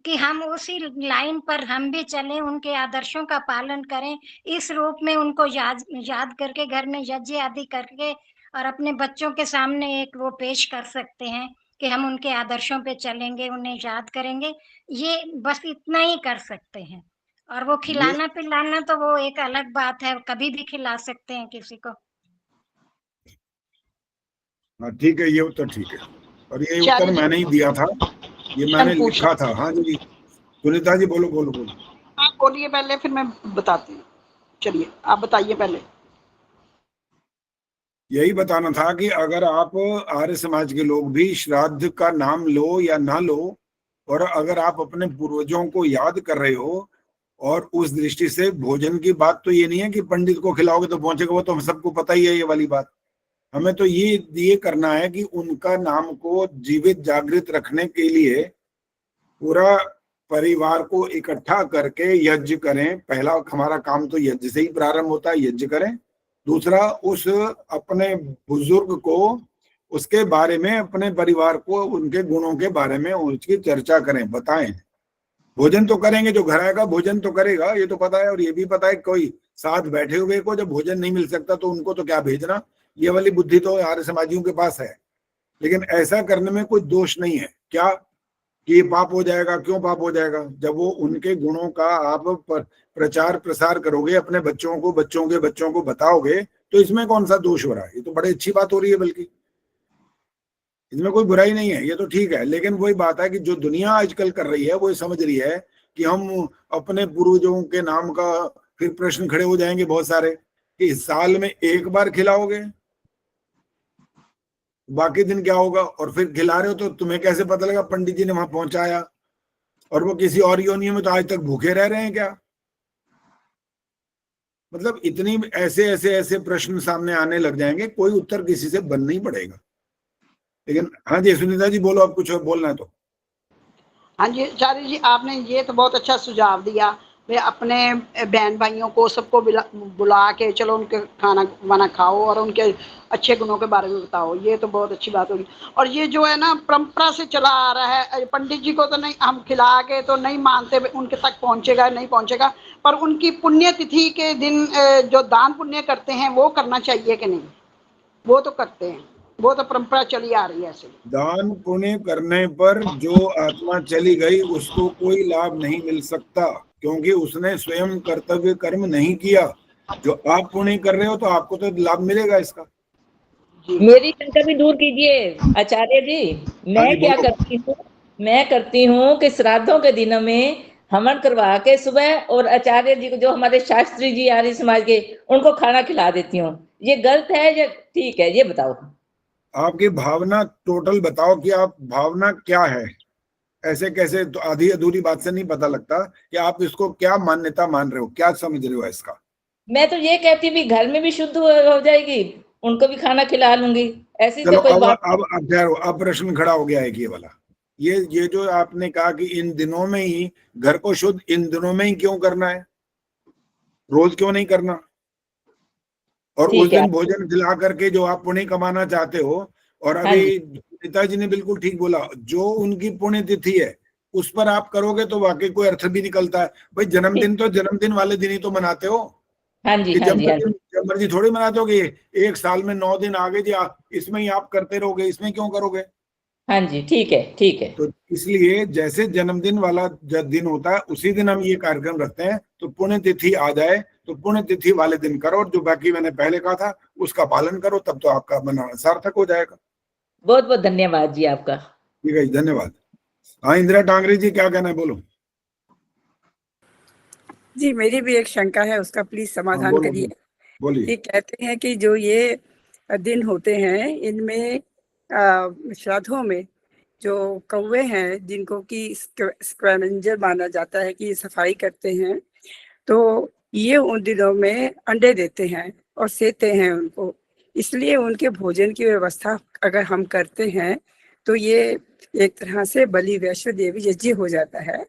कि हम उसी लाइन पर हम भी चलें, उनके आदर्शों का पालन करें, इस रूप में उनको याद करके घर में यज्ञ आदि करके और अपने बच्चों के सामने एक वो पेश कर सकते हैं कि हम उनके आदर्शों पे चलेंगे, उन्हें याद करेंगे। ये बस इतना ही कर सकते हैं। और वो ये खिलाना पिलाना तो वो एक अलग बात है, कभी भी खिला सकते हैं किसी को। हाँ ठीक है, ये उत्तर ठीक है, और ये आचार्य उत्तर जी मैंने ही दिया था, ये मैंने पूछ लिखा था। हाँ जी सुनीता जी, बोलो बोलो बोलो। आप बोलिए पहले, फिर मैं बताती हूँ। चलिए आप बताइए पहले। यही बताना था कि अगर आप आर्य समाज के लोग भी श्राद्ध का नाम लो या ना लो, और अगर आप अपने पूर्वजों को याद कर रहे हो, और उस दृष्टि से भोजन की बात तो ये नहीं है कि पंडित को खिलाओगे तो पहुंचेगा, वो तो हम सबको पता ही है ये वाली बात। हमें तो ये करना है कि उनका नाम को जीवित जागृत रखने के लिए पूरा परिवार को इकट्ठा करके यज्ञ करें। पहला हमारा काम तो यज्ञ से ही प्रारंभ होता है, यज्ञ करें। दूसरा, उस अपने बुजुर्ग को, उसके बारे में, अपने परिवार को उनके गुणों के बारे में उसकी चर्चा करें, बताएं। भोजन तो करेंगे, जो घर आएगा भोजन तो करेगा, ये तो पता है। और ये भी पता है कोई साथ बैठे हुए को जब भोजन नहीं मिल सकता तो उनको तो क्या भेजना, ये वाली बुद्धि तो आर्य समाजियों के पास है। लेकिन ऐसा करने में कोई दोष नहीं है। क्या कि ये पाप हो जाएगा? क्यों पाप हो जाएगा? जब वो उनके गुणों का आप प्रचार प्रसार करोगे, अपने बच्चों को, बच्चों के बच्चों को बताओगे, तो इसमें कौन सा दोष हो रहा है? ये तो बड़ी अच्छी बात हो रही है, बल्कि इसमें कोई बुराई नहीं है, ये तो ठीक है। लेकिन वही बात है कि जो दुनिया आजकल कर रही है वो समझ रही है कि हम अपने पूर्वजों के नाम का, फिर प्रश्न खड़े हो जाएंगे बहुत सारे कि साल में एक बार खिलाओगे, बाकी दिन क्या होगा? और फिर खिला रहे हो तो तुम्हें कैसे पता लगा पंडित जी ने वहां पहुंचाया, और वो किसी और योनियों में तो आज तक भूखे रह रहे हैं क्या? मतलब इतनी ऐसे प्रश्न सामने आने लग जाएंगे, कोई उत्तर किसी से बन नहीं पड़ेगा। लेकिन हाँ जी सुनीता जी बोलो, अब कुछ बोलना है तो। हाँ जी आचार्य जी, आपने ये तो बहुत अच्छा सुझाव दिया। वे अपने बहन भाइयों को सबको बुला के चलो उनके खाना वाना खाओ और उनके अच्छे गुणों के बारे में बताओ, ये तो बहुत अच्छी बात होगी। और ये जो है ना परंपरा से चला आ रहा है, पंडित जी को तो नहीं, हम खिला के तो नहीं मानते उनके तक पहुंचेगा नहीं पहुंचेगा, पर उनकी पुण्य तिथि के दिन जो दान पुण्य करते हैं वो करना चाहिए कि नहीं? वो तो करते हैं, वो तो परंपरा चली आ रही है ऐसे। दान पुण्य करने पर जो आत्मा चली गई उसको कोई लाभ नहीं मिल सकता, क्योंकि उसने स्वयं कर्तव्य कर्म नहीं किया। जो आप पुण्य कर रहे हो तो आपको तो लाभ मिलेगा इसका। मेरी शंका भी दूर कीजिए आचार्य जी। मैं क्या करती हूँ कि श्राद्धों के दिनों में हवन करवा के सुबह, और आचार्य जी को, जो हमारे शास्त्री जी आर्य समाज के, उनको खाना खिला देती हूँ। ये गलत है या ठीक है, ये बताओ। आपकी भावना टोटल बताओ कि आप भावना क्या है। ऐसे कैसे तो आधी अधूरी बात से नहीं पता लगता कि आप इसको क्या मान्यता मान रहे हो, क्या समझ रहे हो इसका। मैं तो ये कहती भी घर में भी शुद्ध हो जाएगी, उनको भी खाना खिला लूंगी, ऐसी चलो तो कोई बात। अब प्रश्न खड़ा हो गया है कि ये वाला, ये जो आपने कहा कि इन दिनों में ही घर को शुद्ध, इन दिनों में ही क्यों करना है? रोज क्यों नहीं करना? और उस दिन भोजन खिला करके जो आप पुण्य कमाना चाहते हो, और अभी पिताजी ने बिल्कुल ठीक बोला, जो उनकी पुण्य तिथि है उस पर आप करोगे तो वाकई कोई अर्थ भी निकलता है। भाई जन्मदिन तो जन्मदिन वाले दिन ही तो मनाते हो। जब मर्जी थोड़ी मनाते हो। एक साल में 9 दिन आगे जी, इसमें ही आप करते रहोगे, इसमें क्यों करोगे? हाँ जी, ठीक है ठीक है। तो इसलिए जैसे जन्मदिन वाला दिन होता है उसी दिन हम ये कार्यक्रम रखते हैं। तो पुण्य तिथि आ जाए तो पुण्य तिथि वाले दिन करो, और जो बाकी मैंने पहले कहा था उसका पालन करो, तब तो आपका मनाना सार्थक हो जाएगा। बहुत बहुत धन्यवाद जी आपका। ठीक है, धन्यवाद। हाँ इंदिरा टांगरे जी, क्या कहना है, बोलो। जी मेरी भी एक शंका है, उसका प्लीज समाधान करिए। बोलिए। ये कहते हैं कि जो ये दिन होते हैं इनमें श्राद्धों में जो कौवे हैं जिनको कि स्कैवेंजर माना जाता है कि सफाई करते हैं, तो ये उन दिनों में अंडे देते हैं और सेते हैं उनको, इसलिए उनके भोजन की व्यवस्था अगर हम करते हैं तो ये एक तरह से बलि वैश्व देवी यज्ञ हो जाता है,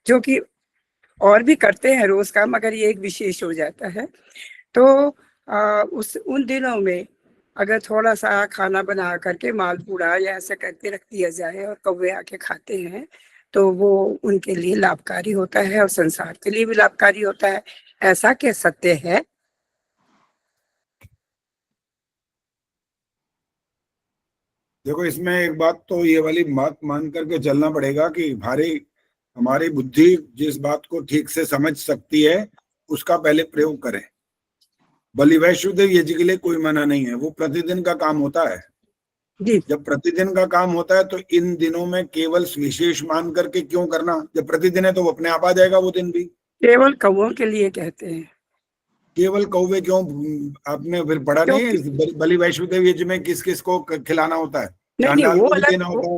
जो कि और भी करते हैं रोज का, मगर ये एक विशेष हो जाता है। तो उन दिनों में अगर थोड़ा सा खाना बना करके मालपूड़ा या ऐसा करके रख दिया जाए और कौवे आके खाते हैं तो वो उनके लिए लाभकारी होता है और संसार के लिए भी लाभकारी होता है। ऐसा क्या सत्य है? देखो, इसमें एक बात तो ये वाली बात मान करके चलना पड़ेगा कि हमारी बुद्धि जिस बात को ठीक से समझ सकती है उसका पहले प्रयोग करें। बलि वैष्णोदेव यज्ञ के लिए कोई मना नहीं है, वो प्रतिदिन का काम होता है। जब प्रतिदिन का काम होता है तो इन दिनों में केवल विशेष मान करके क्यों करना? जब प्रतिदिन है तो वो अपने आप आ जाएगा वो दिन भी। केवल कौवों के लिए कहते हैं। केवल कौवे क्यों? आपने फिर पढ़ा नहीं है बलि वैष्णोदेव यज्ञ में किस किस को खिलाना होता है? चांडाल को भी देना होता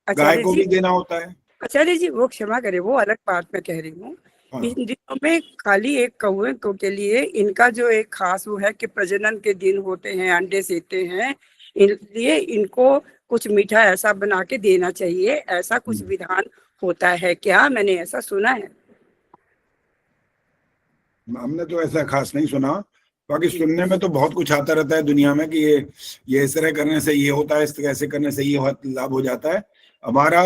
है, गाय को भी देना होता है। आचार्य जी वो क्षमा करे, वो अलग बात मैं कह रही हूँ। इन दिनों में खाली एक कौवे को के लिए इनका जो एक खास वो है कि प्रजनन के दिन होते हैं, अंडे सेते हैं, इसलिए इनको कुछ मीठा ऐसा बना के देना चाहिए, ऐसा कुछ विधान होता है क्या? मैंने ऐसा सुना है। हमने तो ऐसा खास नहीं सुना, बाकी सुनने में तो बहुत कुछ आता रहता है दुनिया में कि ये इस तरह करने से ये होता है, इस तरह ऐसे करने से ये लाभ हो जाता है। हमारा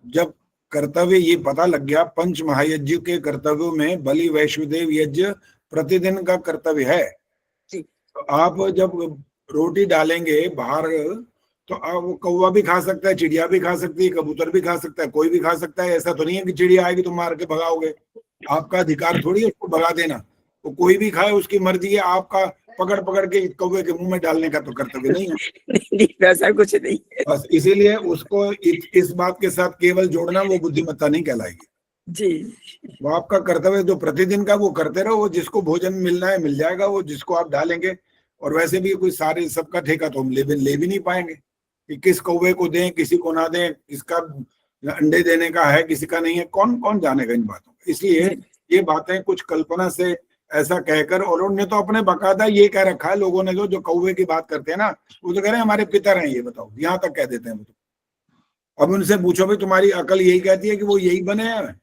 जब कर्तव्य ये पता लग गया, पंच महायज्ञ के कर्तव्यों में बलि वैष्णोदेव यज्ञ प्रतिदिन का कर्तव्य है। तो आप जब रोटी डालेंगे बाहर तो आप वो कौवा भी खा सकता है, चिड़िया भी खा सकती है, कबूतर भी खा सकता है, कोई भी खा सकता है। ऐसा तो नहीं है कि चिड़िया आएगी तो मार के भगाओगे, आपका अधिकार थोड़ी है उसको भगा देना। तो कोई भी खाए उसकी मर्जी है, आपका पकड़ पकड़ के कौवे के मुंह में डालने का तो कर्तव्य नहीं है। नहीं, वैसा कुछ नहीं है। बस इसीलिए उसको इस बात के साथ केवल जोड़ना वो बुद्धिमत्ता नहीं कहलाएगी जी। वो आपका कर्तव्य जो प्रतिदिन का वो करते रहो, वो जिसको भोजन मिलना है मिल जाएगा, वो जिसको आप डालेंगे। और वैसे भी कोई सारे सबका ठेका तो हम ले भी नहीं पाएंगे कि किस कौवे को दें, किसी को ना दें, किसका अंडे देने का है, किसी का नहीं है, कौन कौन जानेगा इन बातों को। इसलिए ये बातें कुछ कल्पना से ऐसा कहकर, और उन्होंने तो अपने बाकायदा ये कह रखा है लोगों ने, जो कौवे की बात करते हैं ना, वो तो कह रहे हैं हमारे पितर हैं, ये बताओ, यहाँ तक कह देते हैं वो तो। अब उनसे पूछो भाई तुम्हारी अकल यही कहती है कि वो यही बने हैं?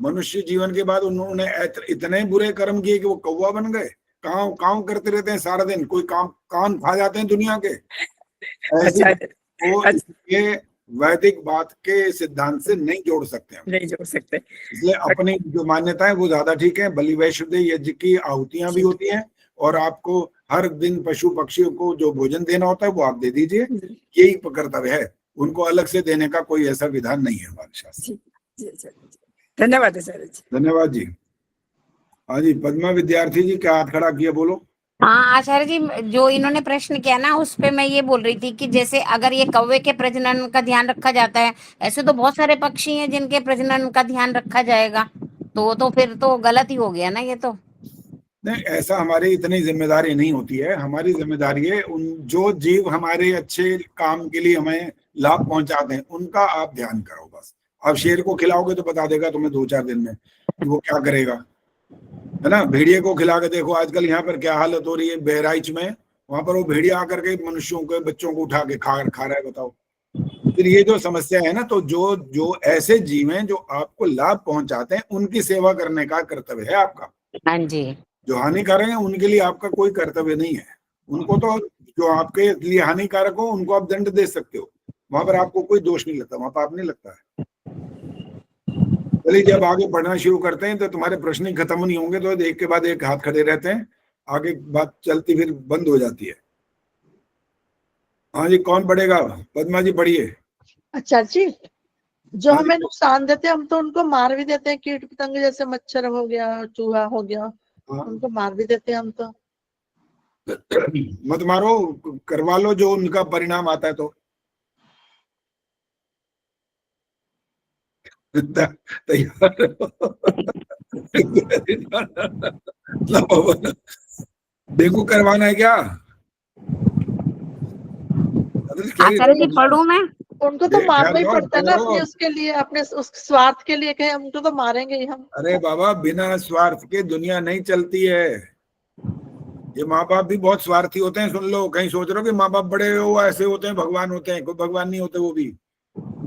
मनुष्य जीवन के बाद उन्होंने इतने बुरे कर्म किए कि वो कौवा बन गए। काम करते रहते हैं सारा दिन, कोई कान खा जाते हैं दुनिया के। ये वैदिक बात के सिद्धांत से नहीं जोड़ सकते हम, नहीं जोड़ सकते। इसलिए अपनी जो मान्यता है वो ज्यादा ठीक है। बलि वैष्णोदेव यज्ञ की आहुतियां भी होती हैं और आपको हर दिन पशु पक्षियों को जो भोजन देना होता है वो आप दे दीजिए, यही कर्तव्य है। उनको अलग से देने का कोई ऐसा विधान नहीं है हमारे शास्त्र। धन्यवाद आचार्य जी। धन्यवाद जी। हाँ जी, पद्मा विद्यार्थी जी क्या हाथ खड़ा किया, बोलो। हाँ आचार्य जी, जो इन्होंने प्रश्न किया ना उस पे मैं ये बोल रही थी कि जैसे अगर ये कौवे के प्रजनन का ध्यान रखा जाता है, ऐसे तो बहुत सारे पक्षी हैं जिनके प्रजनन का ध्यान रखा जाएगा, तो फिर तो गलत ही हो गया ना ये तो। नहीं, ऐसा हमारी इतनी जिम्मेदारी नहीं होती है। हमारी जिम्मेदारी है उन जो जीव हमारे अच्छे काम के लिए हमें लाभ पहुंचाते हैं उनका आप ध्यान करो बस। आप शेर को खिलाओगे तो बता देगा तुम्हें 2-4 दिन में कि वो क्या करेगा, है ना। भेड़िए को खिला के देखो आजकल यहाँ पर क्या हालत हो रही है बहराइच में, वहां पर वो भेड़िया आकर के मनुष्यों के बच्चों को उठा के खा रहा है, बताओ। फिर ये जो समस्या है ना, तो जो ऐसे जीव हैं जो आपको लाभ पहुंचाते हैं उनकी सेवा करने का कर्तव्य है आपका। हाँ जी। जो हानिकारक है उनके लिए आपका कोई कर्तव्य नहीं है। उनको तो जो आपके लिए हानिकारक हो उनको आप दंड दे सकते हो, वहां पर आपको कोई दोष नहीं लगता, वहां पाप नहीं लगता है। चलिए जब आगे पढ़ना शुरू करते हैं तो तुम्हारे प्रश्न ही खत्म नहीं होंगे, तो एक के बाद एक हाथ खड़े रहते हैं, आगे बात चलती फिर बंद हो जाती है। हाँ जी, कौन पढ़ेगा? पद्मा जी पढ़िए। अच्छा जी, जो हमें नुकसान देते हैं हम तो उनको मार भी देते हैं, कीट पतंग जैसे मच्छर हो गया, चूहा हो गया, उनको मार भी देते हैं हम तो। मत मारो, करवा लो जो उनका परिणाम आता है। तो तैयार देखो करवाना है क्या? आचार्य जी पढ़ूं मैं? उनको तो मारना ही पड़ता है ना, अपने उसके लिए, अपने उस स्वार्थ के लिए कहे उनको तो मारेंगे ही हम। अरे बाबा, बिना स्वार्थ के दुनिया नहीं चलती है। ये माँ बाप भी बहुत स्वार्थी होते हैं, सुन लो। कहीं सोच रहे हो कि माँ बाप बड़े हो ऐसे होते हैं भगवान होते हैं, कोई भगवान नहीं होते वो भी।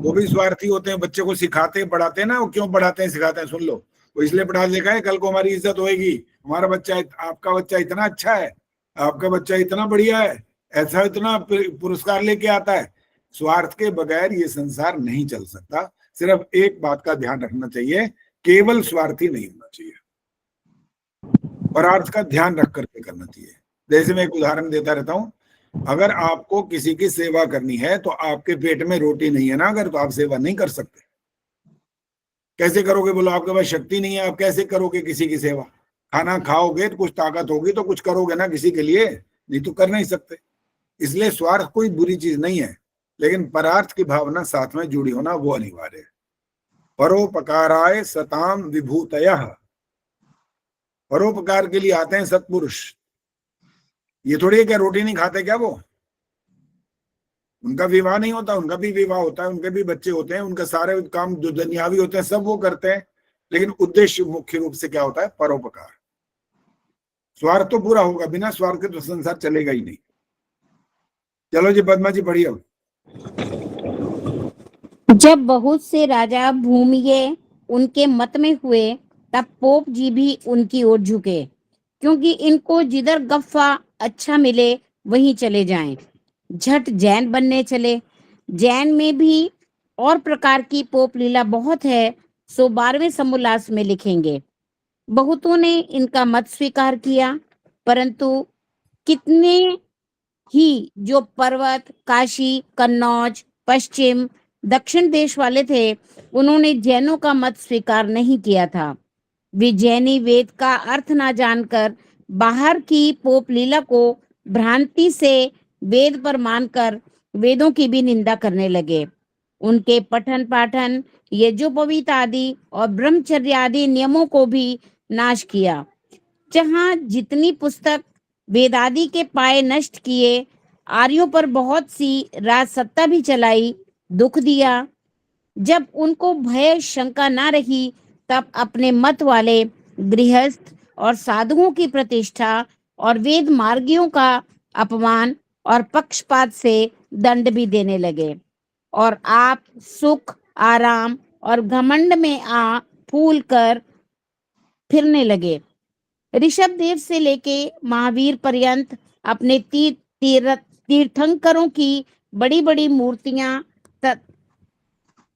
वो भी स्वार्थी होते हैं, बच्चे को सिखाते पढ़ाते हैं ना, वो क्यों पढ़ाते हैं सिखाते हैं सुन लो, वो इसलिए पढ़ा लिखा है कल को हमारी इज्जत होएगी, हमारा बच्चा आपका बच्चा इतना अच्छा है, आपका बच्चा इतना बढ़िया है, ऐसा इतना पुरस्कार लेके आता है। स्वार्थ के बगैर ये संसार नहीं चल सकता। सिर्फ एक बात का ध्यान रखना चाहिए, केवल स्वार्थी नहीं होना चाहिए, परार्थ का ध्यान रख करके करना चाहिए। जैसे मैं एक उदाहरण देता रहता हूँ, अगर आपको किसी की सेवा करनी है तो आपके पेट में रोटी नहीं है ना अगर, तो आप सेवा नहीं कर सकते। कैसे करोगे बोलो, आपके पास शक्ति नहीं है, आप कैसे करोगे किसी की सेवा? खाना खाओगे तो कुछ ताकत होगी तो कुछ करोगे ना किसी के लिए, नहीं तो कर नहीं सकते। इसलिए स्वार्थ कोई बुरी चीज नहीं है, लेकिन परार्थ की भावना साथ में जुड़ी होना वो अनिवार्य है। परोपकाराय सताम विभूतयः, परोपकार के लिए आते हैं सत्पुरुष। ये थोड़ी है क्या रोटी नहीं खाते क्या वो? उनका विवाह नहीं होता, उनका भी विवाह होता है, उनके भी बच्चे होते हैं, उनका सारे काम जो दुनियावी होते हैं सब वो करते हैं, लेकिन उद्देश्य मुख्य रूप से क्या होता है? परोपकार। स्वार्थ तो पूरा होगा, बिना स्वार्थ के तो संसार चलेगा ही नहीं। चलो जी पद्मा जी पढ़िए। जब बहुत से राजा भूमिये उनके मत में हुए, तब पोप जी भी उनकी ओर झुके, क्योंकि इनको जिधर गफ्फा अच्छा मिले वहीं चले जाएं। झट जैन बनने चले। जैन में भी और प्रकार की पोप लीला बहुत है, सो 12वें समोल्लास में लिखेंगे। बहुतों ने इनका मत स्वीकार किया, परंतु कितने ही जो पर्वत, काशी, कन्नौज, पश्चिम, दक्षिण देश वाले थे, उन्होंने जैनों का मत स्वीकार नहीं किया था। वे जैनी वेद का अर्थ ना जानकर बाहर की पोप लीला को भ्रांति से वेद पर मानकर वेदों की भी निंदा करने लगे। उनके पठन पाठन, यज्ञोपवीत आदि और ब्रह्मचर्य आदि नियमों को भी नाश किया। जहाँ जितनी पुस्तक वेदादि के पाए नष्ट किए, आर्यों पर बहुत सी राजसत्ता भी चलाई, दुख दिया। जब उनको भय शंका ना रही, तब अपने मत वाले गृहस्थ और साधुओं की प्रतिष्ठा और वेद मार्गियों का अपमान और पक्षपात से दंड भी देने लगे, और आप सुख, आराम और घमंड में आ फूल कर फिरने लगे। ऋषभ देव से लेके महावीर पर्यंत अपने तीर्थंकरों की बड़ी बड़ी मूर्तियां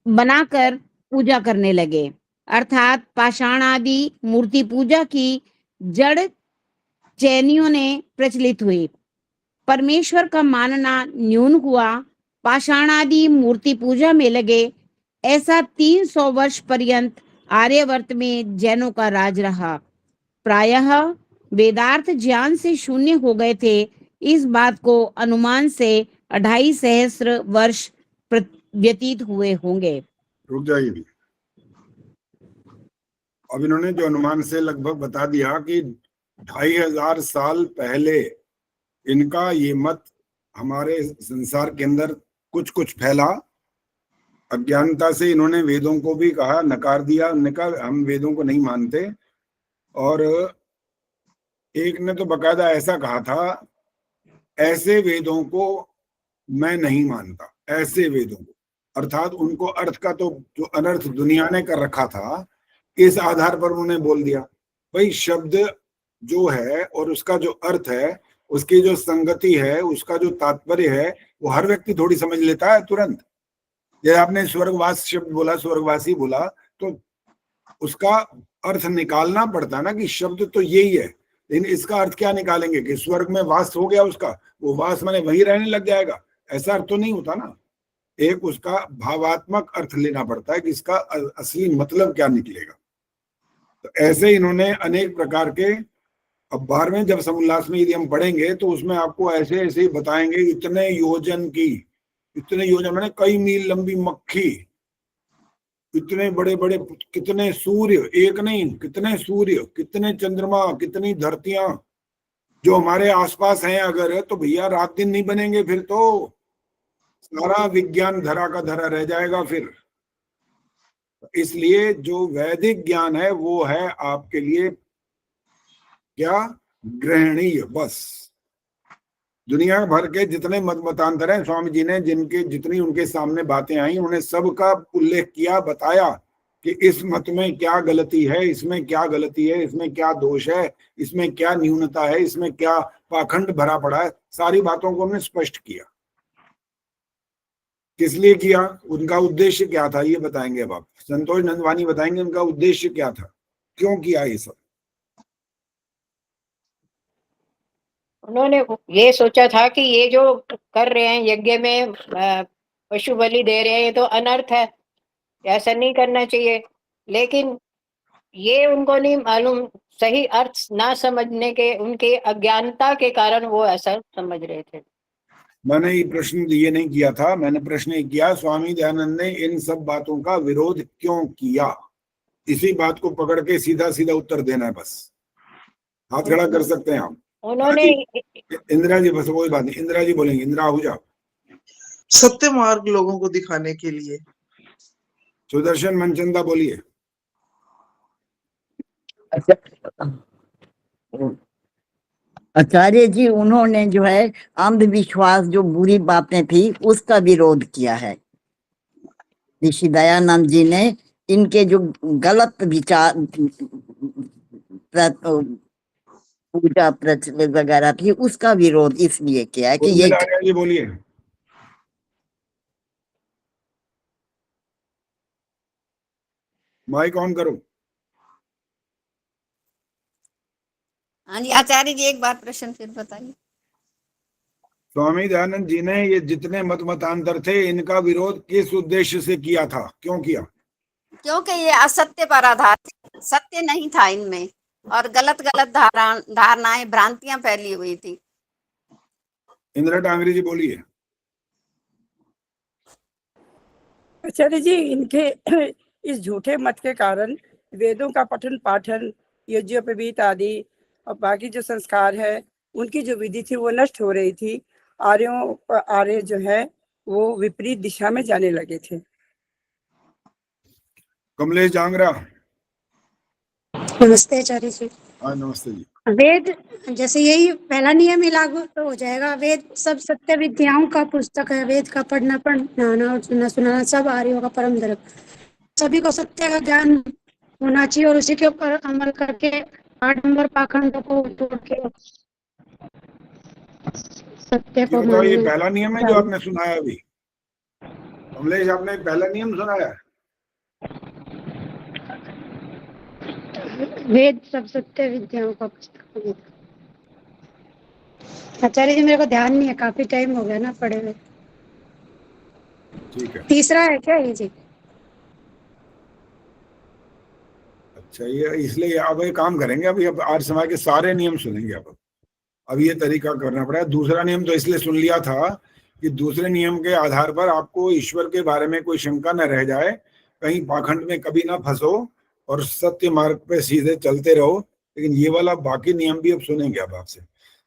बनाकर पूजा करने लगे, अर्थात पाषाण आदि मूर्ति पूजा की जड़ जैनियों ने प्रचलित हुई। परमेश्वर का मानना न्यून हुआ, पाषाण आदि मूर्ति पूजा में लगे। ऐसा 300 वर्ष पर्यंत आर्यवर्त में जैनों का राज रहा। प्रायः वेदार्थ ज्ञान से शून्य हो गए थे। इस बात को अनुमान से 2.5 सहस्र वर्ष व्यतीत हुए होंगे। रुक जाइए भी, अब इन्होंने जो अनुमान से लगभग बता दिया कि 2500 साल पहले इनका ये मत हमारे संसार के अंदर कुछ कुछ फैला। अज्ञानता से इन्होंने वेदों को भी कहा, नकार दिया, उन्होंने कहा हम वेदों को नहीं मानते। और एक ने तो बकायदा ऐसा कहा था, ऐसे वेदों को मैं नहीं मानता, ऐसे वेदों को, अर्थात उनको अर्थ का तो जो अनर्थ दुनिया ने कर रखा था, इस आधार पर उन्होंने बोल दिया भाई शब्द जो है और उसका जो अर्थ है, उसकी जो संगति है, उसका जो तात्पर्य है, वो हर व्यक्ति थोड़ी समझ लेता है तुरंत। जैसे आपने स्वर्गवास शब्द बोला, स्वर्गवासी बोला, तो उसका अर्थ निकालना पड़ता ना कि शब्द तो यही है, लेकिन इसका अर्थ क्या निकालेंगे कि स्वर्ग में वास हो गया उसका, वो वास माने वही रहने लग जाएगा, ऐसा अर्थ तो नहीं होता ना। एक उसका भावात्मक अर्थ लेना पड़ता है कि इसका असली मतलब क्या निकलेगा। तो ऐसे इन्होंने अनेक प्रकार के, अब 12वें जब समोल्लास में यदि हम पढ़ेंगे तो उसमें आपको ऐसे ऐसे ही बताएंगे, इतने योजन की, इतने योजन मैंने कई मील लंबी मक्खी, इतने बड़े बड़े, कितने सूर्य, एक नहीं कितने सूर्य, कितने चंद्रमा, कितनी धरतियां जो हमारे आसपास हैं, अगर तो भैया रात दिन नहीं बनेंगे, फिर तो सारा विज्ञान धरा का धरा रह जाएगा फिर। इसलिए जो वैदिक ज्ञान है वो है आपके लिए क्या? ग्रहणीय, बस। दुनिया भर के जितने मत मतांतर हैं, स्वामी जी ने जितनी उनके सामने बातें आई, उन्होंने सबका उल्लेख किया, बताया कि इस मत में क्या गलती है, इसमें क्या गलती है, इसमें क्या दोष है, इसमें क्या न्यूनता है, इसमें क्या पाखंड भरा पड़ा है। सारी बातों को उन्होंने स्पष्ट किया। किस लिए किया, उनका उद्देश्य क्या था, ये बताएंगे अब आप। संतोष नंदवानी बताएंगे उनका उद्देश्य क्या था, क्यों किया ये सब। उन्होंने ये सोचा था कि ये जो कर रहे हैं यज्ञ में पशु बलि दे रहे हैं, ये तो अनर्थ है, ऐसा नहीं करना चाहिए। लेकिन ये उनको नहीं मालूम, सही अर्थ ना समझने के, उनके अज्ञानता के कारण वो ऐसा समझ रहे थे। मैंने ये प्रश्न ये नहीं किया था, मैंने प्रश्न ये किया स्वामी दयानंद ने इन सब बातों का विरोध क्यों किया। इसी बात को पकड़ के सीधा सीधा उत्तर देना है, बस। हाथ खड़ा कर सकते हैं आप। उन्होंने इंदिरा जी, बस कोई बात नहीं, इंदिरा जी बोलेंगे। इंदिरा आहूजा। सत्य मार्ग लोगों को दिखाने के लिए। सुदर्शन मनचंदा बोलिए। आचार्य जी, उन्होंने जो है अंधविश्वास, जो बुरी बातें थी, उसका विरोध किया है। ऋषि दयानंद जी ने इनके जो गलत विचार, पूजा प्रचलित वगैरह थी, उसका विरोध इसलिए किया है कि ये। बोलिए। माइक ऑन करो। हाँ जी आचार्य जी, एक बार प्रश्न फिर बताइए। स्वामी दयानंद जी ने ये जितने मत मतांतर थे, इनका विरोध किस उद्देश्य से किया था, क्यों किया। क्योंकि ये असत्य पर आधारित, सत्य नहीं था इनमें, और गलत गलत धारणाएं, भ्रांतियां फैली हुई थी। इंदिरा टांगरी जी बोलिए। आचार्य जी, इनके इस झूठे मत के कारण वेदों का पठन पाठन, यज्ञोपवीत आदि और बाकी जो संस्कार है, उनकी जो विधि थी वो नष्ट हो रही थी। आर्य जो है वो विपरीत दिशा में जाने लगे थे। कमलेश जांगरा। नमस्ते आचार्य जी। हाँ नमस्ते जी। वेद, जैसे यही पहला नियम ही लागू तो हो जाएगा। वेद सब सत्य विद्याओं का पुस्तक है। वेद का पढ़ना, पढ़ाना और सुनना सुनाना सब आर्यों का परम धर्म। सभी को सत्य का ज्ञान होना चाहिए और उसी के ऊपर अमल करके 8 नंबर पाखंडों को तोड़ के सत्य को तो ये पहला नियम है जो आपने सुनाया अभी। कमलेश, आपने पहला नियम सुनाया। वेद सब सत्य विद्याओं का पुस्तक। आचार्य जी, मेरे को ध्यान नहीं है, काफी टाइम हो गया ना पढ़े हुए। ठीक है। तीसरा है क्या ये जी? अच्छा, ये इसलिए अब एक काम करेंगे, अभी अब आर्य समाज के सारे नियम सुनेंगे। अब ये तरीका करना पड़ा। दूसरा नियम तो इसलिए सुन लिया था कि दूसरे नियम के आधार पर आपको ईश्वर के बारे में कोई शंका न रह जाए, कहीं पाखंड में कभी ना फंसो और सत्य मार्ग पे सीधे चलते रहो। लेकिन ये वाला बाकी नियम भी अब सुनेंगे अब आपसे।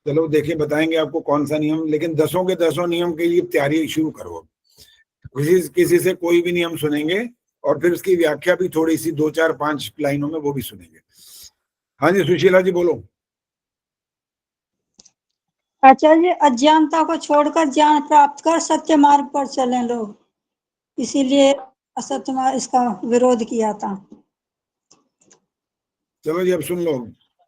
चलो देखें, बताएंगे आपको कौन सा नियम। लेकिन 10 के 10 नियम के लिए तैयारी शुरू करो। किसी से कोई भी नियम सुनेंगे और फिर उसकी व्याख्या भी थोड़ी सी 2, 4, 5 लाइनों में वो भी सुनेंगे। हाँ जी, सुशीला जी बोलो। आचार्य, अज्ञानता को छोड़कर ज्ञान प्राप्त कर सत्य मार्ग पर चलें लोग, इसीलिए असत्य मार्ग इसका विरोध किया था। चलो जी, अब सुन लो।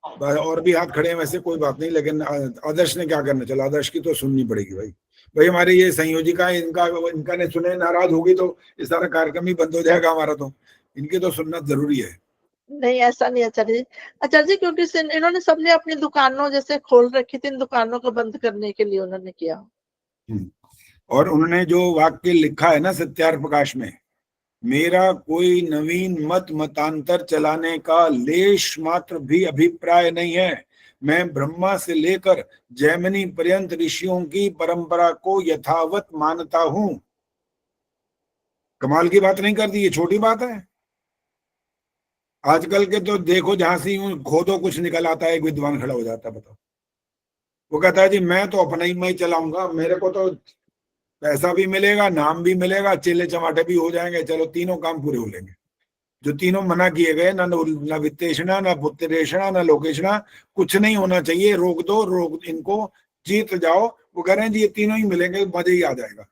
और भी हाथ खड़े हैं वैसे, कोई बात नहीं। लेकिन आदर्श ने क्या करना, चलो आदर्श की तो सुननी पड़ेगी भाई हमारी ये संयोजिका है, इनका ने सुने, नाराज होगी तो इस सारा कार्यक्रम ही बंद हो जाएगा हमारा। तो इनके तो सुनना जरूरी है। नहीं, ऐसा नहीं आचार्य जी। आचार्य जी, क्योंकि इन्होंने सबने अपनी दुकानों जैसे खोल रखी थी, इन दुकानों को बंद करने के लिए उन्होंने किया। और उन्होंने जो वाक्य लिखा है ना सत्यार्थ प्रकाश में, मेरा कोई नवीन मत मतांतर चलाने का लेश मात्र भी अभिप्राय नहीं है। मैं ब्रह्मा से लेकर जैमिनी पर्यंत ऋषियों की परंपरा को यथावत मानता हूं। कमाल की बात नहीं कर दी, ये छोटी बात है। आजकल के तो देखो, जहां से यूं खोदो कुछ निकल आता है, एक विद्वान खड़ा हो जाता है। बताओ, वो कहता है जी मैं तो अपना ही मैं चलाऊंगा, मेरे को तो पैसा भी मिलेगा, नाम भी मिलेगा, चेले चमाटे भी हो जाएंगे, चलो तीनों काम पूरे हो लेंगे। जो तीनों मना किए गए, ना वित्तेषणा, ना पुत्रेषणा, ना लोकेषणा, कुछ नहीं होना चाहिए। रोक दो, इनको जीत जाओ, वो कह रहे हैं जी ये तीनों ही मिलेंगे, मजा ही आ जाएगा,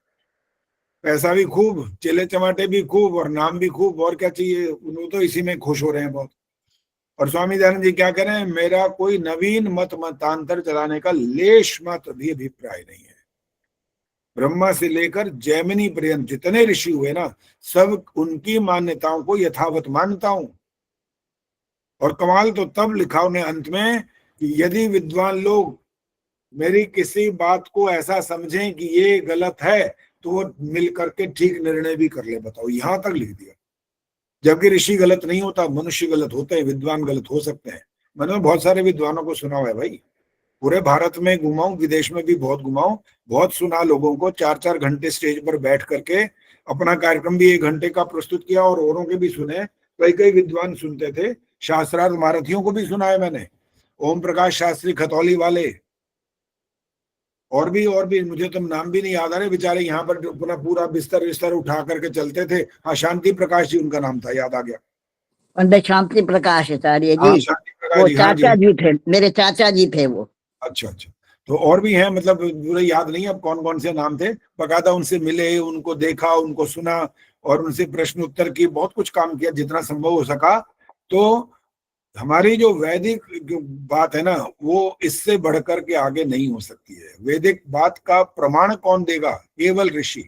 पैसा भी खूब, चिल्ले चमाटे भी खूब और नाम भी खूब, और क्या चाहिए, वो तो इसी में खुश हो रहे हैं बहुत। और स्वामी दयानंद जी क्या कह रहे हैं, मेरा कोई नवीन मतांतर चलाने का लेश मात्र भी अभिप्राय नहीं है। ब्रह्मा से लेकर जैमिनी पर्यंत जितने ऋषि हुए ना, सब उनकी मान्यताओं को यथावत मानता हूं। और कमाल तो तब लिखा उन्हें अंत में कि यदि विद्वान लोग मेरी किसी बात को ऐसा समझें कि ये गलत है, तो वो मिल करके ठीक निर्णय भी कर ले। बताओ, यहां तक लिख दिया। जबकि ऋषि गलत नहीं होता, मनुष्य गलत होते हैं, विद्वान गलत हो सकते हैं। मैंने बहुत सारे विद्वानों को सुना हुआ है भाई, पूरे भारत में घुमाऊं, विदेश में भी बहुत घुमाऊं, बहुत सुना लोगों को, 4-4 घंटे स्टेज पर बैठ करके अपना कार्यक्रम भी 1 घंटे का प्रस्तुत किया, और औरों के भी सुने। कई विद्वान सुनते थे, शास्त्रार्थ महारथियों को भी सुना है मैंने, ओम प्रकाश शास्त्री खतौली वाले, और भी मुझे तो नाम भी नहीं याद आ रहे, बेचारे यहाँ पर अपना पूरा बिस्तर उठा करके चलते थे। हाँ, शांति प्रकाश जी उनका नाम था, याद आ गया, पंडित शांति प्रकाश आचार्य हाँ, जी, शांति प्रकाश वो जी, हाँ जी, चाचा जी थे, मेरे चाचा जी थे वो। अच्छा, तो और भी हैं, मतलब पूरे याद नहीं अब कौन कौन से नाम थे। बकायदा उनसे मिले, उनको देखा, उनको सुना, और उनसे प्रश्न उत्तर की, बहुत कुछ काम किया जितना संभव हो सका। तो हमारी जो वैदिक जो बात है ना, वो इससे बढ़कर के आगे नहीं हो सकती है। वैदिक बात का प्रमाण कौन देगा? केवल ऋषि,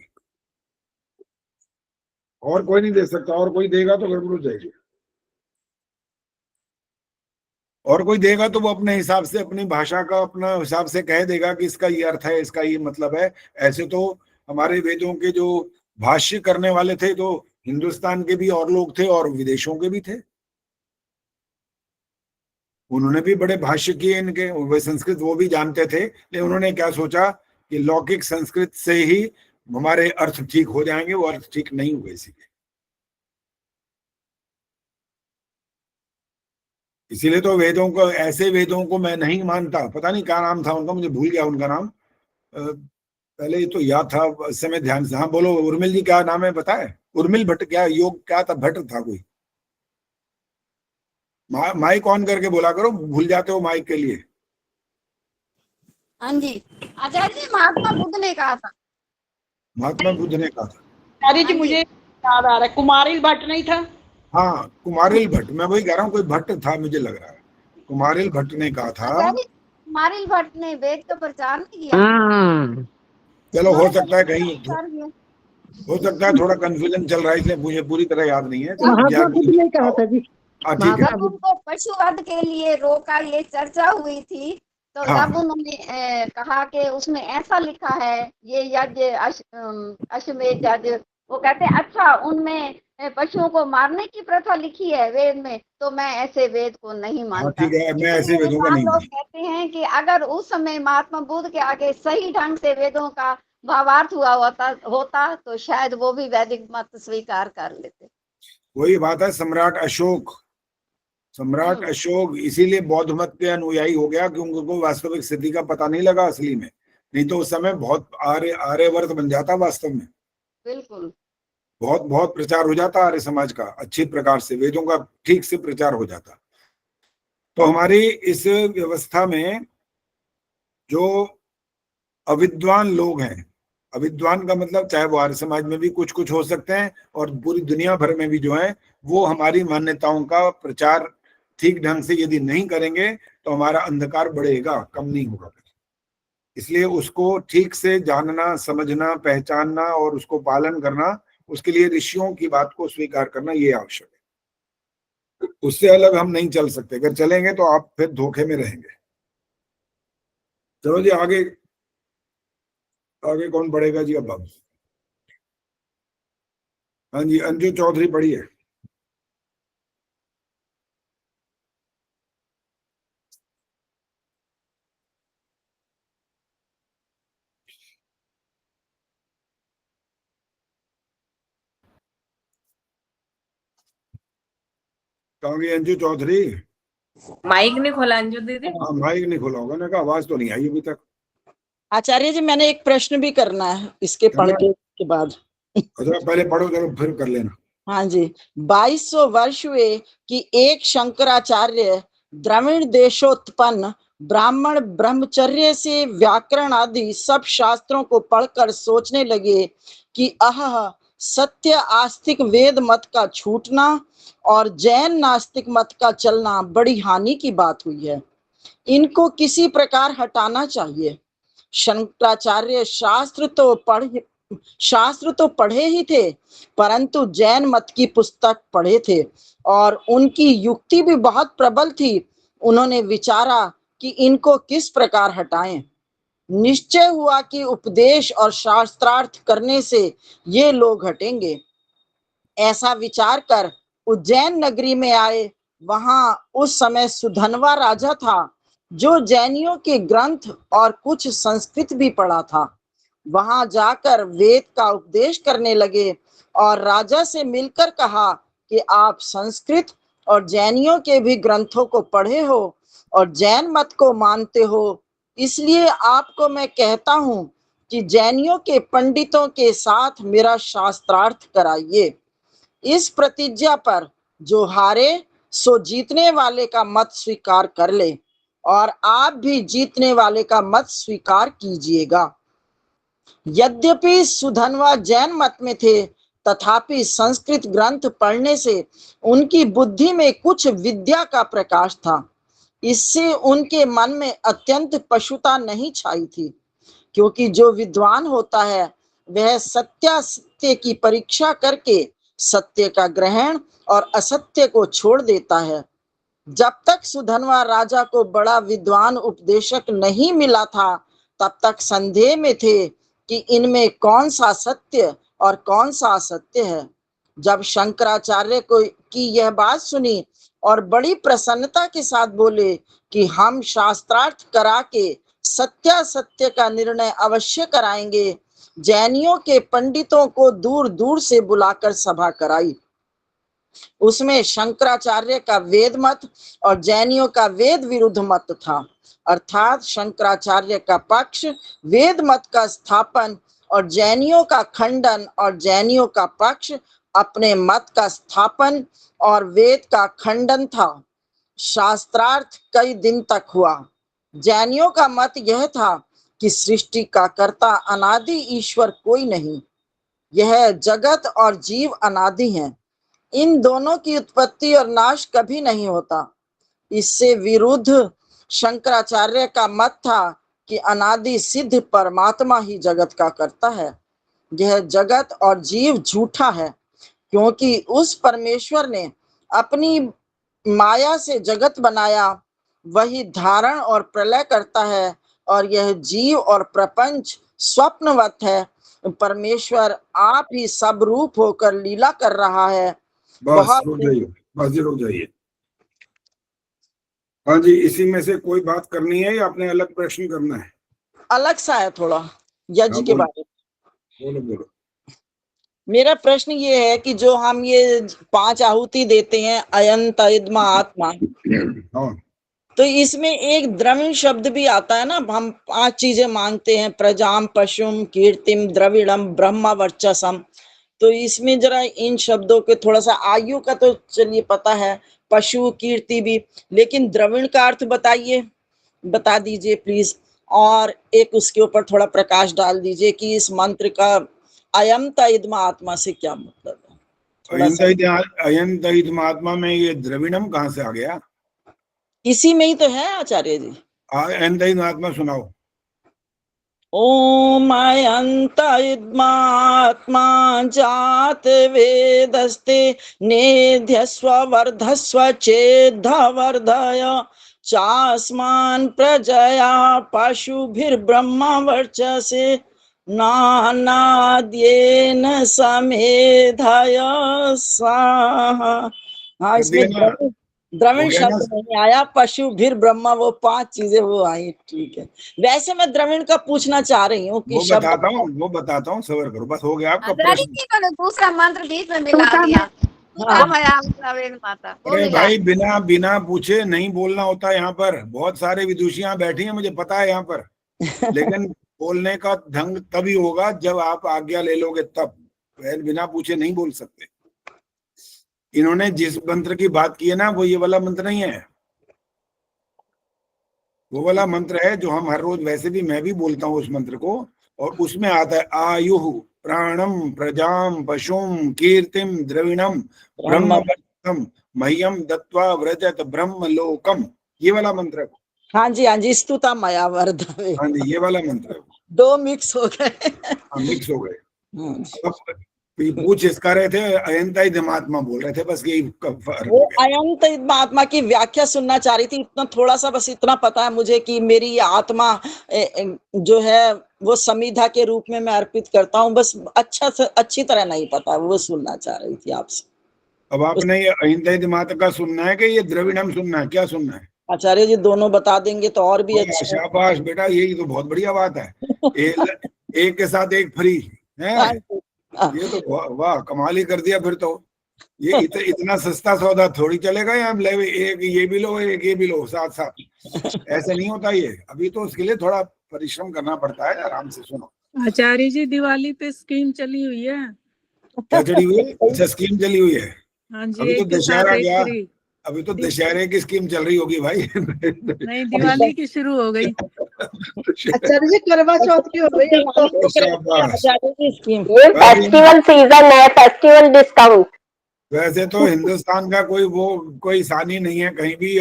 और कोई नहीं दे सकता। और कोई देगा तो गड़बड़ हो जाएगी, और कोई देगा तो वो अपने हिसाब से, अपनी भाषा का अपना हिसाब से कह देगा कि इसका ये अर्थ है, इसका ये मतलब है। ऐसे तो हमारे वेदों के जो भाष्य करने वाले थे, तो हिंदुस्तान के भी और लोग थे और विदेशों के भी थे, उन्होंने भी बड़े भाष्य किए इनके। वे संस्कृत वो भी जानते थे, लेकिन उन्होंने क्या सोचा कि लौकिक संस्कृत से ही हमारे अर्थ ठीक हो जाएंगे। वो अर्थ ठीक नहीं हुए इसीलिए। इसीलिए तो वेदों को, ऐसे वेदों को मैं नहीं मानता। पता नहीं क्या नाम था उनका, मुझे भूल गया उनका नाम, पहले तो याद था, इस समय ध्यान से। हाँ बोलो, उर्मिल जी क्या नाम है बताए? उर्मिल भट्ट, क्या योग क्या था, भट्ट था कोई। माइक ऑन करके बोला करो, भूल जाते हो माइक के लिए। हाँ जी आचार्य जी, महात्मा बुद्ध ने कहा था। महात्मा बुद्ध ने कहा था? आचार्य जी मुझे याद आ रहा है, कुमारिल भट्ट नहीं था? हाँ, कुमारिल भट्ट, मैं वही कह रहा हूँ, कोई भट्ट था मुझे लग रहा है। कुमारिल भट्ट ने कहा था। कुमारिल भट्ट ने वेद का प्रचार नहीं किया। चलो, हो सकता है कहीं, हो सकता है थोड़ा कंफ्यूजन चल रहा है, इसलिए मुझे पूरी तरह याद नहीं है। महात्मा बुद्ध ने कहा था जी। ठीक है। जब उनको पशुवध के लिए रोका, ये चर्चा हुई थी, तो जब उन्होंने कहा कि उसमें ऐसा लिखा है, ये यज्ञ अश्वमेध यज्ञ, वो कहते हैं अच्छा उनमें पशुओं को मारने की प्रथा लिखी है वेद में, तो मैं ऐसे वेद को नहीं मानता। ठीक है, मैं ऐसे वेदों को नहीं लोग कहते हैं कि अगर उस समय महात्मा बुद्ध के आगे सही ढंग से वेदों का भावार्थ हुआ होता तो शायद वो भी वैदिक मत स्वीकार कर लेते। वही बात है, सम्राट अशोक इसीलिए बौद्ध मत के अनुयायी हो गया कि उनको वास्तविक स्थिति का पता नहीं लगा असली में। नहीं तो उस समय बहुत आर्यवर्त बन जाता वास्तव में, बिल्कुल बहुत प्रचार हो जाता आर्य समाज का, अच्छी प्रकार से वेदों का ठीक से प्रचार हो जाता। तो हमारी इस व्यवस्था में जो अविद्वान लोग हैं, अविद्वान का मतलब चाहे वो आर्य समाज में भी कुछ हो सकते हैं, और पूरी दुनिया भर में भी जो है, वो हमारी मान्यताओं का प्रचार ठीक ढंग से यदि नहीं करेंगे तो हमारा अंधकार बढ़ेगा, कम नहीं होगा। इसलिए उसको ठीक से जानना, समझना, पहचानना और उसको पालन करना, उसके लिए ऋषियों की बात को स्वीकार करना ये आवश्यक है। उससे अलग हम नहीं चल सकते। अगर चलेंगे तो आप फिर धोखे में रहेंगे। चलो जी, आगे कौन बढ़ेगा जी? अब हाँ जी, अंजू चौधरी पढ़िए। कहाँ गई अंजू चौधरी? माइक नहीं खोला अंजू दीदी? हाँ, माइक नहीं खोला होगा ना, का आवाज तो नहीं आई अभी तक। आचार्य जी मैंने एक प्रश्न भी करना है इसके पढ़ने के बाद। अच्छा, पहले पढ़ो जरा, फिर कर लेना। हाँ जी, 2200 वर्ष हुए कि एक शंकराचार्य द्रविड़ देशोत्पन्न ब्राह्मण ब्रह्मचर्य से व्याकरण आदि सब शास्त्रों को पढ़कर सोचने लगे कि सत्य आस्तिक वेद मत का छूटना और जैन नास्तिक मत का चलना बड़ी हानि की बात हुई है। इनको किसी प्रकार हटाना चाहिए। शंकराचार्य शास्त्र तो पढ़े ही थे, परंतु जैन मत की पुस्तक पढ़े थे और उनकी युक्ति भी बहुत प्रबल थी। उन्होंने विचारा कि इनको किस प्रकार हटाएं। निश्चय हुआ कि उपदेश और शास्त्रार्थ करने से ये लोग हटेंगे। ऐसा विचार कर उज्जैन नगरी में आए। वहां उस समय सुधनवा राजा था, जो जैनियों के ग्रंथ और कुछ संस्कृत भी पढ़ा था। वहां जाकर वेद का उपदेश करने लगे और राजा से मिलकर कहा कि आप संस्कृत और जैनियों के भी ग्रंथों को पढ़े हो और जैन मत को मानते हो, इसलिए आपको मैं कहता हूं कि जैनियों के पंडितों के साथ मेरा शास्त्रार्थ कराइए। इस प्रतिज्ञा पर जो हारे सो जीतने वाले का मत स्वीकार कर ले और आप भी जीतने वाले का मत स्वीकार कीजिएगा। यद्यपि सुधनवा जैन मत में थे, तथापि संस्कृत ग्रंथ पढ़ने से उनकी बुद्धि में कुछ विद्या का प्रकाश था। इससे उनके मन में अत्यंत पशुता नहीं छाई थी, क्योंकि जो विद्वान होता है वह सत्यासत्य की परीक्षा करके सत्य का ग्रहण और असत्य को छोड़ देता है। जब तक सुधनवा राजा को बड़ा विद्वान उपदेशक नहीं मिला था, तब तक संदेह में थे कि इनमें कौन सा सत्य और कौन सा असत्य है। जब शंकराचार्य को की यह बात सुनी और बड़ी प्रसन्नता के साथ बोले कि हम शास्त्रार्थ करा के सत्यासत्य का निर्णय अवश्य कराएंगे, जैनियों के पंडितों को दूर दूर से बुलाकर सभा कराई। उसमें शंकराचार्य का वेद मत और जैनियों का वेद विरुद्ध मत था, अर्थात शंकराचार्य का पक्ष वेद मत का स्थापन और जैनियों का खंडन और जैनियों का पक्ष अपने मत का स्थापन और वेद का खंडन था। शास्त्रार्थ कई दिन तक हुआ। जैनियों का मत यह था कि सृष्टि का कर्ता अनादि ईश्वर कोई नहीं, यह जगत और जीव अनादि हैं। इन दोनों की उत्पत्ति और नाश कभी नहीं होता। इससे विरुद्ध शंकराचार्य का मत था कि अनादि सिद्ध परमात्मा ही जगत का कर्ता है। यह जगत और जीव झूठा है, क्योंकि उस परमेश्वर ने अपनी माया से जगत बनाया, वही धारण और प्रलय करता है, और यह जीव और प्रपंच स्वप्नवत है। परमेश्वर आप ही सब रूप होकर लीला कर रहा है। बस रुक जाइए, बस जी रुक जाइए। हाँ जी, इसी में से कोई बात करनी है या अपने अलग प्रश्न करना है? अलग सा है थोड़ा यज्ञ के बारे में। बोलो बोलो। मेरा प्रश्न ये है कि जो हम ये 5 आहुति देते हैं अयंत इद्मा आत्मा, हाँ। तो इसमें एक द्रविण शब्द भी आता है ना। हम 5 चीजें मांगते हैं, प्रजाम पशुम कीर्तिम द्रविड़म ब्रह्मा वर्चसम। तो इसमें जरा इन शब्दों के थोड़ा सा, आयु का तो चलिए पता है, पशु कीर्ति भी, लेकिन द्रविण का अर्थ बताइए, बता दीजिए प्लीज। और एक उसके ऊपर थोड़ा प्रकाश डाल दीजिए कि इस मंत्र का अयंत इद्मा आत्मा से क्या मतलब है। अयंत इद्मा आत्मा में ये द्रविणम कहाँ से आ गया? इसी में ही तो है आचार्य जी। अयंत इद्मा आत्मा सुनाओ। ओम अयंत इद्मा आत्मा जात वेदस्ते नेध्यस्व वर्धस्व चेद्धवर्धय चास्मान् प्रजया पशुभिर्ब्रह्मा वर्चसे नानाद्येन समेधाय स्वाहा। हाँ, इसमें द्रविण शब्द नहीं आया, पशु भीर ब्रह्मा, वो 5 चीजें वो आई। ठीक है, वैसे मैं द्रविण का पूछना चाह रही हूँ कि वो बताता हूँ, सबर करो, बस हो गया आपका प्रश्न। दूसरा मंत्र बीच में मिला दिया। अरे भाई, बिना पूछे नहीं बोलना होता यहाँ पर। बहुत सारे विदुषियां बैठी हैं, मुझे पता है यहाँ पर, लेकिन बोलने का ढंग तभी होगा जब आप आज्ञा ले लोगे, तब। बिना पूछे नहीं बोल सकते। इन्होंने जिस मंत्र की बात की है ना, वो ये वाला मंत्र नहीं है। वो वाला मंत्र है जो हम हर रोज, वैसे भी मैं भी बोलता हूँ उस मंत्र को, और उसमें आता है आयुः प्राणम प्रजाम पशुम कीर्तिम द्रविणम ब्रह्म मह्यम दत्वा व्रजत ब्रह्म लोकम, ये वाला मंत्र है। हाँ जी, स्तुता मया वर्धवे। हाँ जी, ये वाला मंत्र है। 2 मिक्स हो गए। हाँ, मिक्स हो गए। अब पूछ इसका रहे थे, अयंता महात्मा बोल रहे थे, बस यही फर्क वो हो गया। अयंत महात्मा की व्याख्या सुनना चाह रही थी, इतना थोड़ा सा बस इतना पता है मुझे कि मेरी ये आत्मा जो है वो समिधा के रूप में मैं अर्पित करता हूँ, बस अच्छी तरह नहीं पता, वो सुनना चाह रही थी आपसे। अब आपने ये अयंता महात्मा का सुनना है कि ये द्रविड़म सुनना है, क्या सुनना है? आचार्य जी दोनों बता देंगे तो और भी अच्छा। शाबाश बेटा, यही तो बहुत बढ़िया बात है। एक के साथ एक फ्री है, ये तो वाह कमाल ही कर दिया फिर तो। ये इतना सस्ता सौदा थोड़ी चलेगा, यहाँ एक ये भी लो एक ये भी लो साथ साथ, ऐसे नहीं होता ये। अभी तो उसके लिए थोड़ा परिश्रम करना पड़ता है। आराम से सुनो। आचार्य जी दिवाली पे स्कीम चली हुई है। क्या चली हुई है? अच्छा, स्कीम चली हुई है। हाँ जी, अभी तो एक के साथ दशहरा एक गया, फ्री। अभी तो दशहरे की स्कीम चल रही होगी भाई। नहीं, दिवाली की शुरू हो गई। आचार्य जी करवा चौथ की हो गई। फेस्टिवल सीजन है, फेस्टिवल डिस्काउंट। वैसे तो हिंदुस्तान का कोई सानी नहीं है कहीं भी।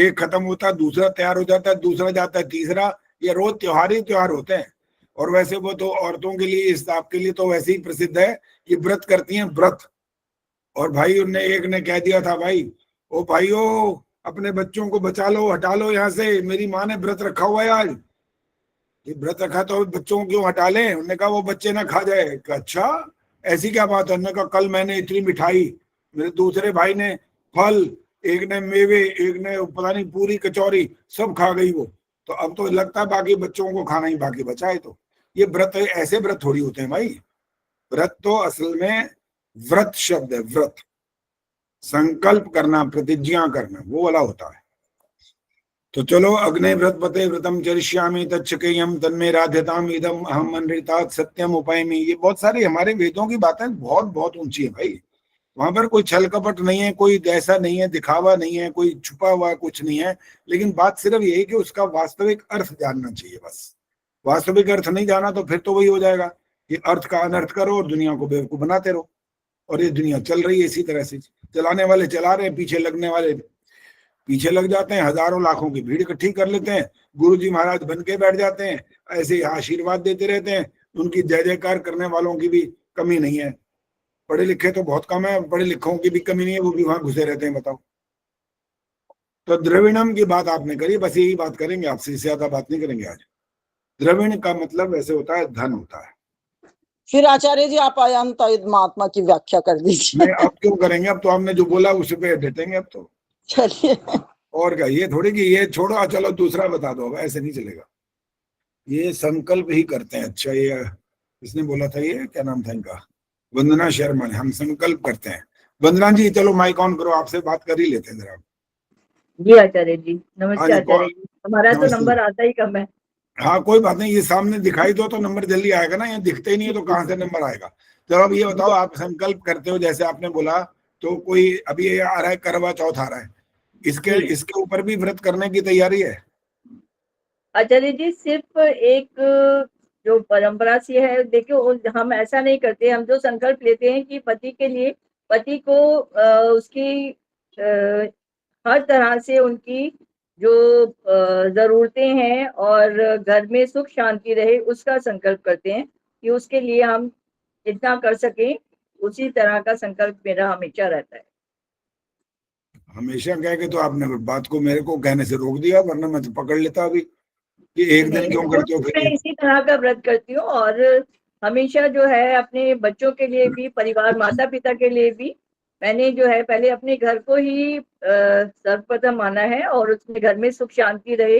एक खत्म होता है दूसरा तैयार हो जाता है, दूसरा जाता है तीसरा, ये रोज त्योहार ही त्योहार होते हैं। और वैसे वो तो औरतों के लिए, इस आपके लिए तो वैसे ही प्रसिद्ध है कि व्रत करती हैं, व्रत। और भाई एक ने कह दिया था, भाई ओ भाइयों अपने बच्चों को बचा लो, हटा लो यहाँ से, मेरी माँ ने व्रत रखा हुआ है आज। ये व्रत रखा तो बच्चों को क्यों हटा लें? उन्होंने कहा वो बच्चे ना खा जाए। अच्छा ऐसी क्या बात है? उन्होंने कहा कल मैंने इतनी मिठाई, मेरे दूसरे भाई ने फल, एक ने मेवे, एक ने पता नहीं पूरी कचौरी, सब खा गई वो। तो अब तो लगता है बाकी बच्चों को खाना ही बाकी बचा है। तो ये व्रत ऐसे व्रत थोड़ी होते हैं भाई। व्रत तो असल में व्रत शब्द है, व्रत संकल्प करना, प्रतिज्ञा करना, वो वाला होता है। तो चलो, अग्ने व्रत पते व्रतम चरिष्यामि तच्छकेयम तन्मे राध्यताम इदम अहम अनृतात् सत्यम उपायमि। ये बहुत सारी हमारे वेदों की बातें बहुत बहुत ऊंची है भाई। वहां पर कोई छल कपट नहीं है, कोई ऐसा नहीं है, दिखावा नहीं है, कोई छुपा हुआ कुछ नहीं है। लेकिन बात सिर्फ यही कि उसका वास्तविक अर्थ जानना चाहिए बस। वास्तविक अर्थ नहीं जाना तो फिर तो वही हो जाएगा कि अर्थ का अनर्थ करो और दुनिया को बेवकूफ बनाते रहो। और ये दुनिया चल रही है इसी तरह से, चलाने वाले चला रहे हैं, पीछे लगने वाले पीछे लग जाते हैं, हजारों लाखों की भीड़ इकट्ठी कर लेते हैं, गुरुजी महाराज बन के बैठ जाते हैं, ऐसे ही आशीर्वाद देते रहते हैं। उनकी जय जयकार करने वालों की भी कमी नहीं है। पढ़े लिखे तो बहुत कम है, पढ़े लिखों की भी कमी नहीं है, वो भी वहां घुसे रहते हैं। बताओ। तो द्रविणम की बात आपने करी, बस यही बात करेंगे आपसे, इससे ज्यादा बात नहीं करेंगे आज। द्रविण का मतलब वैसे होता है धन होता है। फिर आचार्य जी आप अयंत महात्मा की व्याख्या कर दीजिए। नहीं, अब क्यों करेंगे, अब तो हमने जो बोला उस पे डटेंगे अब तो। चलिए, और क्या, ये थोड़ी कि ये छोड़ो चलो दूसरा बता दो, अब ऐसे नहीं चलेगा। ये संकल्प ही करते हैं। अच्छा, ये इसने बोला था, ये क्या नाम था इनका, वंदना शर्मा ने, हम संकल्प करते हैं। वंदना जी चलो माइक ऑन करो, आपसे बात कर ही लेते हैं जरा। जी आचार्य जी, नमस्ते आचार्य जी। हमारा तो नंबर आता ही कम है। हाँ कोई बात नहीं, ये सामने दिखाई दो तो नंबर जल्दी आएगा ना, ये दिखते ही नहीं है तो कहाँ से नंबर आएगा। चलो अब ये बताओ, आप संकल्प करते हो जैसे आपने बोला, तो कोई अभी ये आ रहा है करवा चौथ आ रहा है, इसके ऊपर भी व्रत करने की तैयारी है? आचार्य जी सिर्फ एक जो परंपरा सी है, देखियो हम ऐसा नहीं करते। हम जो संकल्प लेते हैं कि पति के लिए, पति को उसकी हर तरह से उनकी जो जरूरतें हैं और घर में सुख शांति रहे, उसका संकल्प करते हैं कि उसके लिए हम जितना कर सकें, उसी तरह का संकल्प मेरा हमेशा रहता है। हमेशा कह के तो आपने बात को मेरे को कहने से रोक दिया, वरना मैं तो पकड़ लेता अभी कि एक दिन क्यों करते हो। मैं इसी तरह का व्रत करती हूँ और हमेशा जो है अपने बच्चों के लिए भी, परिवार माता पिता के लिए भी, मैंने जो है पहले अपने घर को ही सर्वप्रथम माना है और उसमें घर में सुख शांति रहे,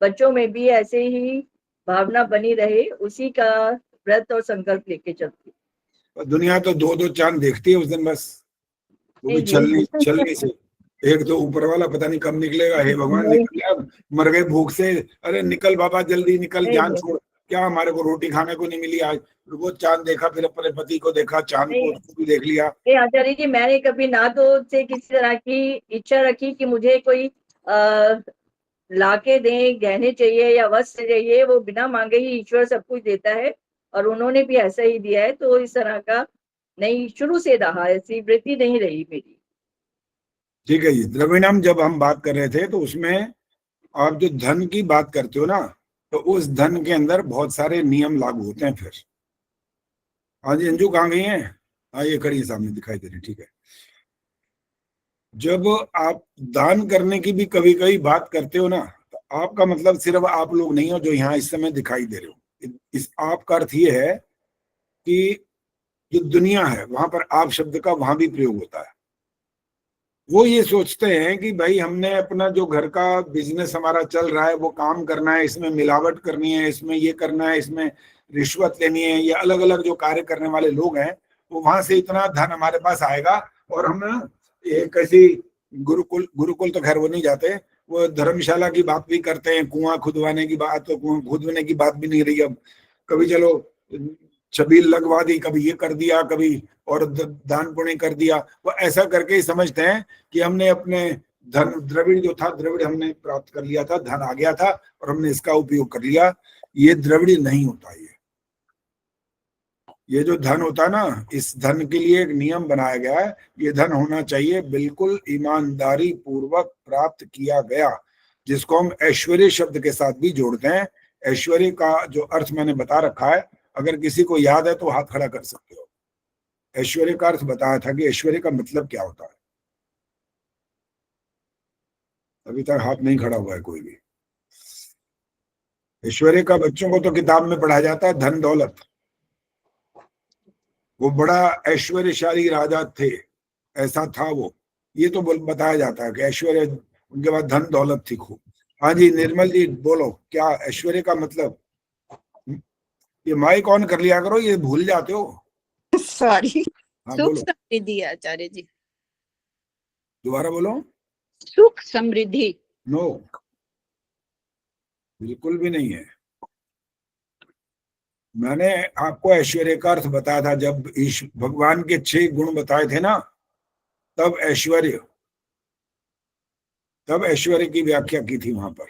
बच्चों में भी ऐसे ही भावना बनी रहे, उसी का व्रत और संकल्प लेके चलती हूँ। दुनिया तो दो चांद देखती है उस दिन बस, वो भी छलनी से। एक तो ऊपर वाला पता नहीं कब निकलेगा, हे भगवान निकल गया, मर गए भूख से, अरे निकल बाबा जल्दी निकल, जान छोड़, क्या हमारे को रोटी खाने को नहीं मिली आज। वो चांद देखा, फिर अपने पति को देखा, चांद को, उसको भी देख लिया। आचार्य जी मैंने कभी ना तो से किसी तरह की इच्छा रखी कि मुझे कोई लाके दें, गहने चाहिए या वस्त्र चाहिए, वो बिना मांगे ही ईश्वर सब कुछ देता है और उन्होंने भी ऐसा ही दिया है। तो इस तरह का नहीं शुरू से रहा, ऐसी वृत्ति नहीं रही मेरी। ठीक है जी। द्रविड़म जब हम बात कर रहे थे तो उसमें आप जो धन की बात करते हो ना, तो उस धन के अंदर बहुत सारे नियम लागू होते हैं। फिर हाँ जी, अंजू कहाँ गई हैं? हाँ, ये खड़ी है सामने, दिखाई दे रही, ठीक है। जब आप दान करने की भी कभी कभी बात करते हो ना, तो आपका मतलब सिर्फ आप लोग नहीं हो जो यहाँ इस समय दिखाई दे रहे हो। इस आप का अर्थ ये है कि जो दुनिया है वहां पर आप शब्द का वहां भी प्रयोग होता है। वो ये सोचते हैं कि भाई हमने अपना जो घर का बिजनेस हमारा चल रहा है वो काम करना है, इसमें मिलावट करनी है, इसमें ये करना है, इसमें रिश्वत लेनी है, ये अलग अलग जो कार्य करने वाले लोग हैं, वो वहां से इतना धन हमारे पास आएगा और हम एक ऐसी गुरुकुल तो खैर वो नहीं जाते, वो धर्मशाला की बात भी करते हैं, कुआं खुदवाने की बात, तो कुआं खुदवाने की बात भी नहीं रही अब। कभी चलो छबील लगवा दी, कभी ये कर दिया, कभी और दान पुण्य कर दिया। वो ऐसा करके ही समझते हैं कि हमने अपने धन, द्रविड़ जो था, द्रविड़ हमने प्राप्त कर लिया था, धन आ गया था और हमने इसका उपयोग कर लिया। ये द्रविड़ नहीं होता। ये जो धन होता है ना, इस धन के लिए एक नियम बनाया गया है। ये धन होना चाहिए बिल्कुल ईमानदारी पूर्वक प्राप्त किया गया, जिसको हम ऐश्वर्य शब्द के साथ भी जोड़ते हैं। ऐश्वर्य का जो अर्थ मैंने बता रखा है, अगर किसी को याद है तो हाथ खड़ा कर सकते हो। ऐश्वर्य का अर्थ बताया था कि ऐश्वर्य का मतलब क्या होता है। अभी तक हाथ नहीं खड़ा हुआ है कोई भी। ऐश्वर्य का बच्चों को तो किताब में पढ़ाया जाता है धन दौलत। वो बड़ा ऐश्वर्यशाली राजा थे, ऐसा था वो, ये तो बताया जाता है कि ऐश्वर्य, उनके बाद धन दौलत थी खूब। हाँ जी, निर्मल जी बोलो, क्या ऐश्वर्य का मतलब? ये माइक ऑन कर लिया करो, ये भूल जाते हो। सॉरी। हाँ सुख बोलो, समृद्धि आचार्य जी। दोबारा बोलो। सुख समृद्धि। नो, बिल्कुल भी नहीं है। मैंने आपको ऐश्वर्य का अर्थ बताया था जब भगवान के 6 गुण बताए थे ना, तब ऐश्वर्य की व्याख्या की थी वहां पर।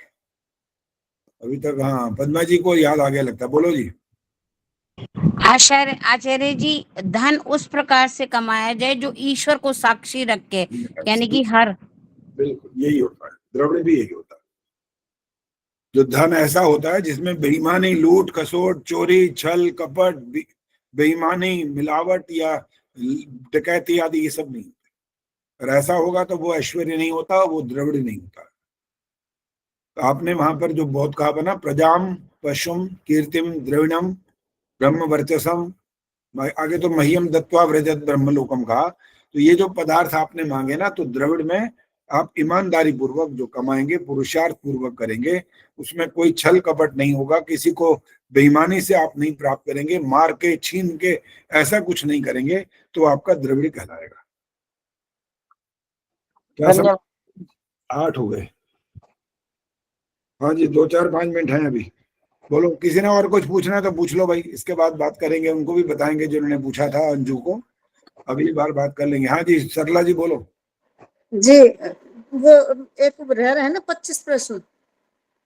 अभी तक हाँ, पद्मा जी को याद आ गया लगता है। बोलो जी। आचार्य जी, धन उस प्रकार से कमाया जाए जो ईश्वर को साक्षी रख के, यानी कि हर, बिल्कुल यही होता है, द्रविड़ भी यही होता है। जो धन ऐसा होता है जिसमें बेईमानी, लूट खसोट, चोरी, छल कपट, बेईमानी, मिलावट या डकैती आदि ये सब नहीं होते। अगर ऐसा होगा तो वो ऐश्वर्य नहीं होता, वो द्रविड़ नहीं होता। तो आपने वहां पर जो बहुत कहा बना, प्रजाम पशुम कीर्तिम द्रविणम ब्रह्म वर्चसम, आगे तो मह्यम दत्वा व्रजत ब्रह्मलोकम कहा। तो ये जो पदार्थ आपने मांगे ना, तो द्रविड़ में आप ईमानदारी पूर्वक जो कमाएंगे, पुरुषार्थ पूर्वक करेंगे, उसमें कोई छल कपट नहीं होगा, किसी को बेईमानी से आप नहीं प्राप्त करेंगे, मार के छीन के ऐसा कुछ नहीं करेंगे, तो आपका द्रविड़ कहलाएगा। क्या समझ? 8 हो गए। हाँ जी, 2 4 5 मिनट हैं अभी। बोलो, किसी ने और कुछ पूछना है तो पूछ लो भाई, इसके बाद बात करेंगे, उनको भी बताएंगे जिन्होंने पूछा था, अंजू को अगली बार बात कर लेंगे। हाँ जी, सरला जी बोलो जी। वो एक रह रहे हैं ना 25 प्रश्न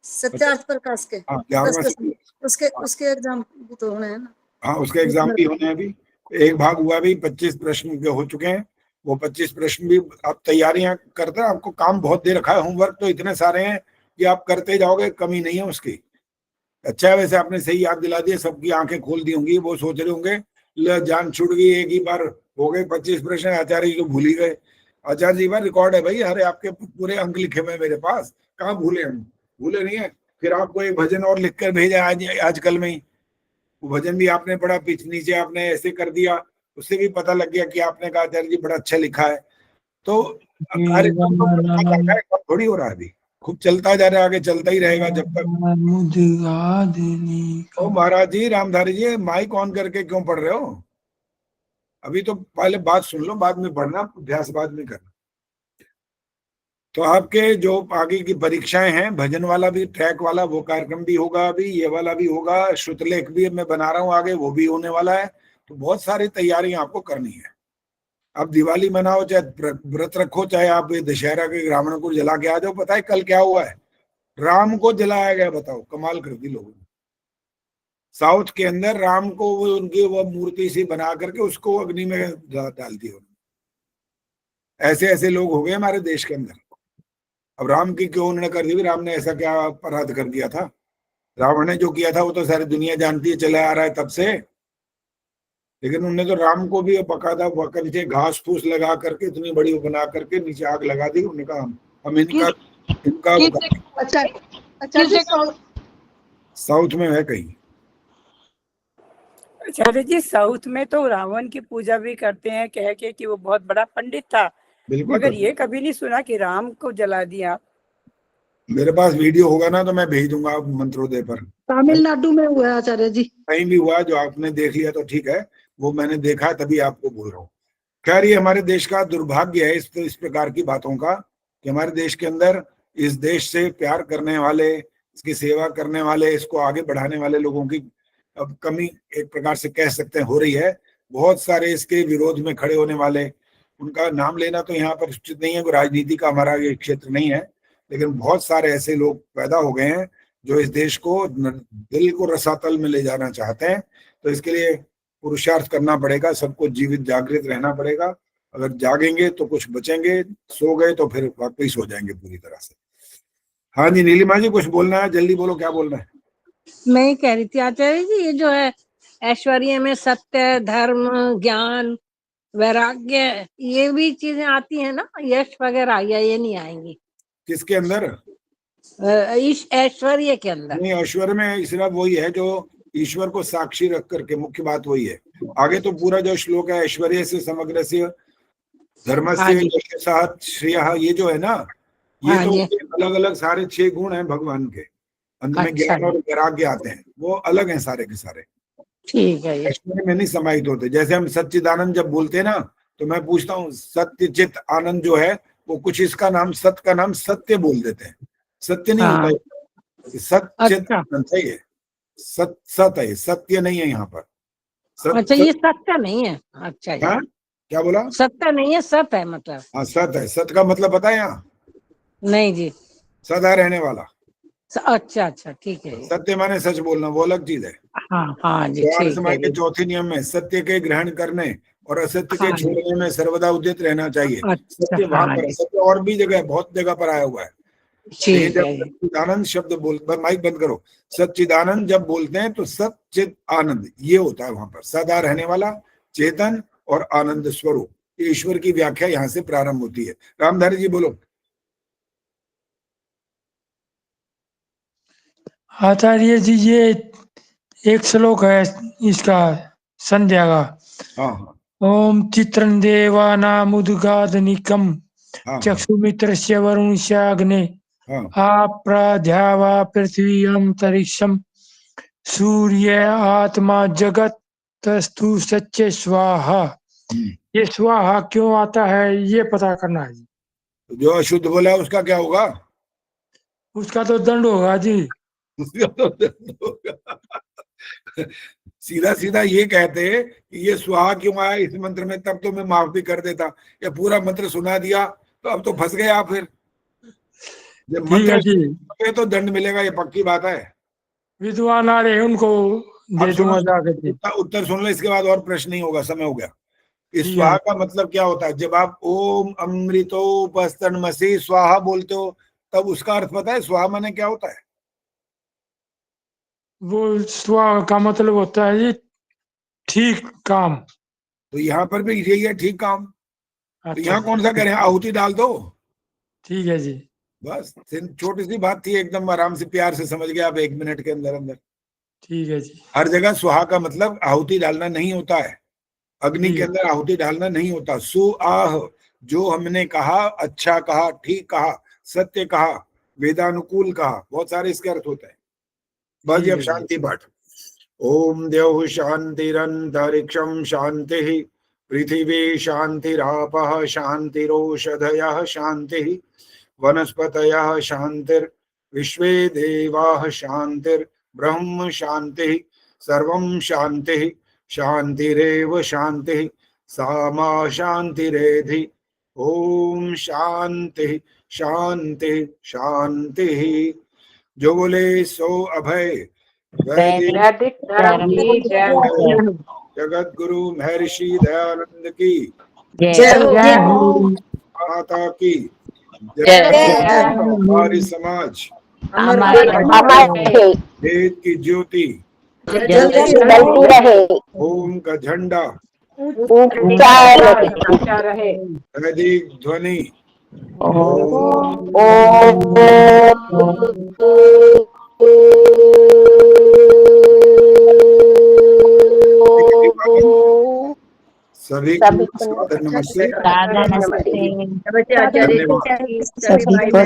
सत्यार्थ प्रकाश के, हाँ, 10 प्रश्न, उसके एग्जाम भी तो होने हैं ना। हाँ, उसके एग्जाम भी होने हैं अभी। एक भाग हुआ भी, 25 प्रश्न के हो चुके हैं। वो 25 प्रश्न भी आप तैयारियां करते हैं, आपको काम बहुत दे रखा है, होमवर्क तो इतने सारे हैं कि आप करते जाओगे, कमी नहीं है उसकी। अच्छा है, वैसे आपने सही याद दिला दिया, सबकी आंखें खोल दी होंगी, वो सोच रहे होंगे ले जान छूट गई, एक ही बार हो गए 25 प्रश्न, आचार्य जी को भूल ही गए। आचार्य जी बार रिकॉर्ड है भाई, अरे आपके पूरे अंक लिखे हुए मेरे पास, कहाँ भूले हम? भूले नहीं है। फिर आपको एक भजन और लिखकर भेजा आजकल में ही, वो भजन भी आपने पढ़ा, पीछे नीचे आपने ऐसे कर दिया, उससे भी पता लग गया कि आपने कहा आचार्य जी बड़ा अच्छा लिखा है। तो कार्य थोड़ी हो रहा है अभी, खूब चलता जा रहा है, आगे चलता ही रहेगा जब तक। ओ महाराज जी, रामधारी जी, माइक ऑन करके क्यों पढ़ रहे हो? अभी तो पहले बात सुन लो, बाद में पढ़ना, अभ्यास बाद में करना। तो आपके जो आगे की परीक्षाएं हैं, भजन वाला भी, ट्रैक वाला वो कार्यक्रम भी होगा, अभी ये वाला भी होगा, श्रुतलेख भी मैं बना रहा हूँ आगे, वो भी होने वाला है। तो बहुत सारी तैयारियां आपको करनी है। आप दिवाली मनाओ, चाहे व्रत रखो, चाहे आप दशहरा के रावण को जला के आ जाओ। पता है कल क्या हुआ है? राम को जलाया गया, बताओ, कमाल कर दी लोगों ने। साउथ के अंदर राम को वो उनकी वो मूर्ति सी बना करके उसको अग्नि में डाल दिया। ऐसे ऐसे लोग हो गए हमारे देश के अंदर। अब राम की क्यों उन्होंने कर दी? राम ने ऐसा क्या अपराध कर दिया था? रावण ने जो किया था वो तो सारी दुनिया जानती है, चला आ रहा है तब से। लेकिन उन्होंने तो राम को भी बकायदा नीचे घास फूस लगा करके इतनी बड़ी बना करके नीचे आग लगा दी। उन्होंने कहा हम इनका अच्छा साउथ में है कहीं। आचार्य जी, साउथ में तो रावण की पूजा भी करते हैं, कह के कि वो बहुत बड़ा पंडित था, मगर ये कभी नहीं सुना कि राम को जला दिया। मेरे पास वीडियो होगा ना तो मैं भेज दूंगा मंत्रोदय पर। तमिलनाडु में हुआ है आचार्य जी। कहीं भी हुआ, जो आपने देख लिया तो ठीक है, वो मैंने देखा तभी आपको बोल रहा हूँ। खैर, ये हमारे देश का दुर्भाग्य है इस प्रकार की बातों का, कि हमारे देश के अंदर इस देश से प्यार करने वाले, इसकी सेवा करने वाले, इसको आगे बढ़ाने वाले लोगों की अब कमी एक प्रकार से कह सकते हैं हो रही है। बहुत सारे इसके विरोध में खड़े होने वाले, उनका नाम लेना तो यहाँ पर उचित नहीं है, राजनीति का हमारा ये क्षेत्र नहीं है, लेकिन बहुत सारे ऐसे लोग पैदा हो गए हैं जो इस देश को दिल को रसातल में ले जाना चाहते हैं। तो इसके लिए पुरुषार्थ करना पड़ेगा, सबको जीवित जागृत रहना पड़ेगा। अगर जागेंगे तो कुछ बचेंगे, सो गए तो फिर वापिस हो जाएंगे पूरी तरह से। हाँ जी नीलिमा जी, कुछ बोलना है? जल्दी बोलो, क्या बोलना है? मैं ही कह रही थी आचार्य जी, ये जो है ऐश्वर्य में सत्य, धर्म, ज्ञान, वैराग्य, ये भी चीजें आती है ना, यश वगैरह, या ये नहीं आएंगी? किसके अंदर? इस ऐश्वर्य के अंदर। नहीं, ऐश्वर्य में सिर्फ वही है जो ईश्वर को साक्षी रख करके, मुख्य बात वही है। आगे तो पूरा जो श्लोक है, ऐश्वर्य से समग्र से धर्मस्य यशसात् श्रेयः, ये जो है ना, ये तो अलग अलग सारे 6 गुण हैं भगवान के। अंत में ज्ञान और वैराग्य आते हैं, वो अलग हैं सारे के सारे। ठीक है। ऐश्वर्य में नहीं समाहित होते। जैसे हम सच्चिदानंद जब बोलते हैं ना, तो मैं पूछता हूँ सत्य चित आनंद जो है, वो कुछ इसका नाम, सत का नाम सत्य बोल देते हैं। सत्य नहीं होता, सत्य चित आनंद है ये, सत है, सत्य नहीं है यहाँ पर। अच्छा, ये सत्य नहीं है? अच्छा, क्या बोला? सत्य नहीं है, सत है मतलब? हाँ, सत है। सत का मतलब पता है यहाँ? नहीं जी। सदा रहने वाला। अच्छा अच्छा, ठीक है। सत्य माने सच बोलना, वो अलग चीज है। हाँ हाँ जी, ठीक समाज के चौथे नियम में सत्य के ग्रहण करने और असत्य के छोड़ने में सर्वदा उद्यत रहना चाहिए। सत्य वहां पर, सत्य और भी जगह, बहुत जगह पर आया हुआ है। सच्चिदानंद शब्द बोल, माइक बंद करो। सच्चिदानंद जब बोलते हैं तो सच्चिद आनंद ये होता है वहां पर, सदा रहने वाला, चेतन और आनंद स्वरूप। ईश्वर की व्याख्या यहाँ से प्रारंभ होती है। रामधारी जी बोलो। आचार्य जी, ये एक श्लोक है इसका संध्या का। ओम चित्रं देवानामुद्गादनिकं चक्षुमित्रस्य वरुणस्य अग्ने आप्राध्यावा पृथ्वी अंतरिक्षं सूर्य आत्मा जगतस्तु सच्चे स्वाहा। ये स्वाहा क्यों आता है, ये पता करना है। जो अशुद्ध बोला है उसका क्या होगा? उसका तो दंड होगा जी। सीधा सीधा ये कहते कि ये स्वाहा क्यों आया इस मंत्र में, तब तो मैं माफ भी कर देता। या पूरा मंत्र सुना दिया तो अब तो फंस गए आप। फिर जब मंत्र तो दंड मिलेगा, ये पक्की बात है। विद्वान आ रहे उनको दे दूंगा जाकर। उत्तर सुन लो, इसके बाद और प्रश्न नहीं होगा, समय हो गया। इस स्वाहा का मतलब क्या होता है? जब आप ओम अमृतोपस्तन्मसि स्वाहा बोलते हो, तब उसका अर्थ पता है? स्वाहा माने क्या होता है? वो स्वाहा का मतलब होता है जी ठीक काम। तो यहाँ पर भी यही है, ठीक काम। तो यहाँ कौन सा करें? आहुति डाल दो। ठीक है जी। बस छोटी सी बात थी, एकदम आराम से प्यार से समझ गए आप 1 मिनट के अंदर अंदर। ठीक है जी। हर जगह स्वाहा का मतलब आहुति डालना नहीं होता है। अग्नि के अंदर आहुति डालना नहीं होता। सुआह, जो हमने कहा, अच्छा कहा, ठीक कहा, सत्य कहा, वेदानुकूल कहा, बहुत सारे इसके अर्थ होते हैं। बस अब शांति पाठ। ओम देव शांतिरंतरिक्षम शांति, पृथिवी शांतिरापः शांतिरोषधयः शांति, वनस्पतयः शांतिर, विश्वे देवाः शांतिर, ब्रह्म शांति, सर्वं शांति, शांतिरेव शांति, सामा शांतिरेधि। ओम शांति शांति शांति। जो बोले सो अभय। वैदिक धर्म की जय हो। जगत गुरु महर्षि दयानंद की जय हो। माता की जय हो। आर्य समाज अमर रहे। वेद की ज्योति जलती रहे। ओम का झंडा ऊंचा रहे। ऊंचा रहे। वैदिक ध्वनि सभी को सादर नमस्ते। नमस्ते। नमस्ते आचार्य जी, सभी भाई बहन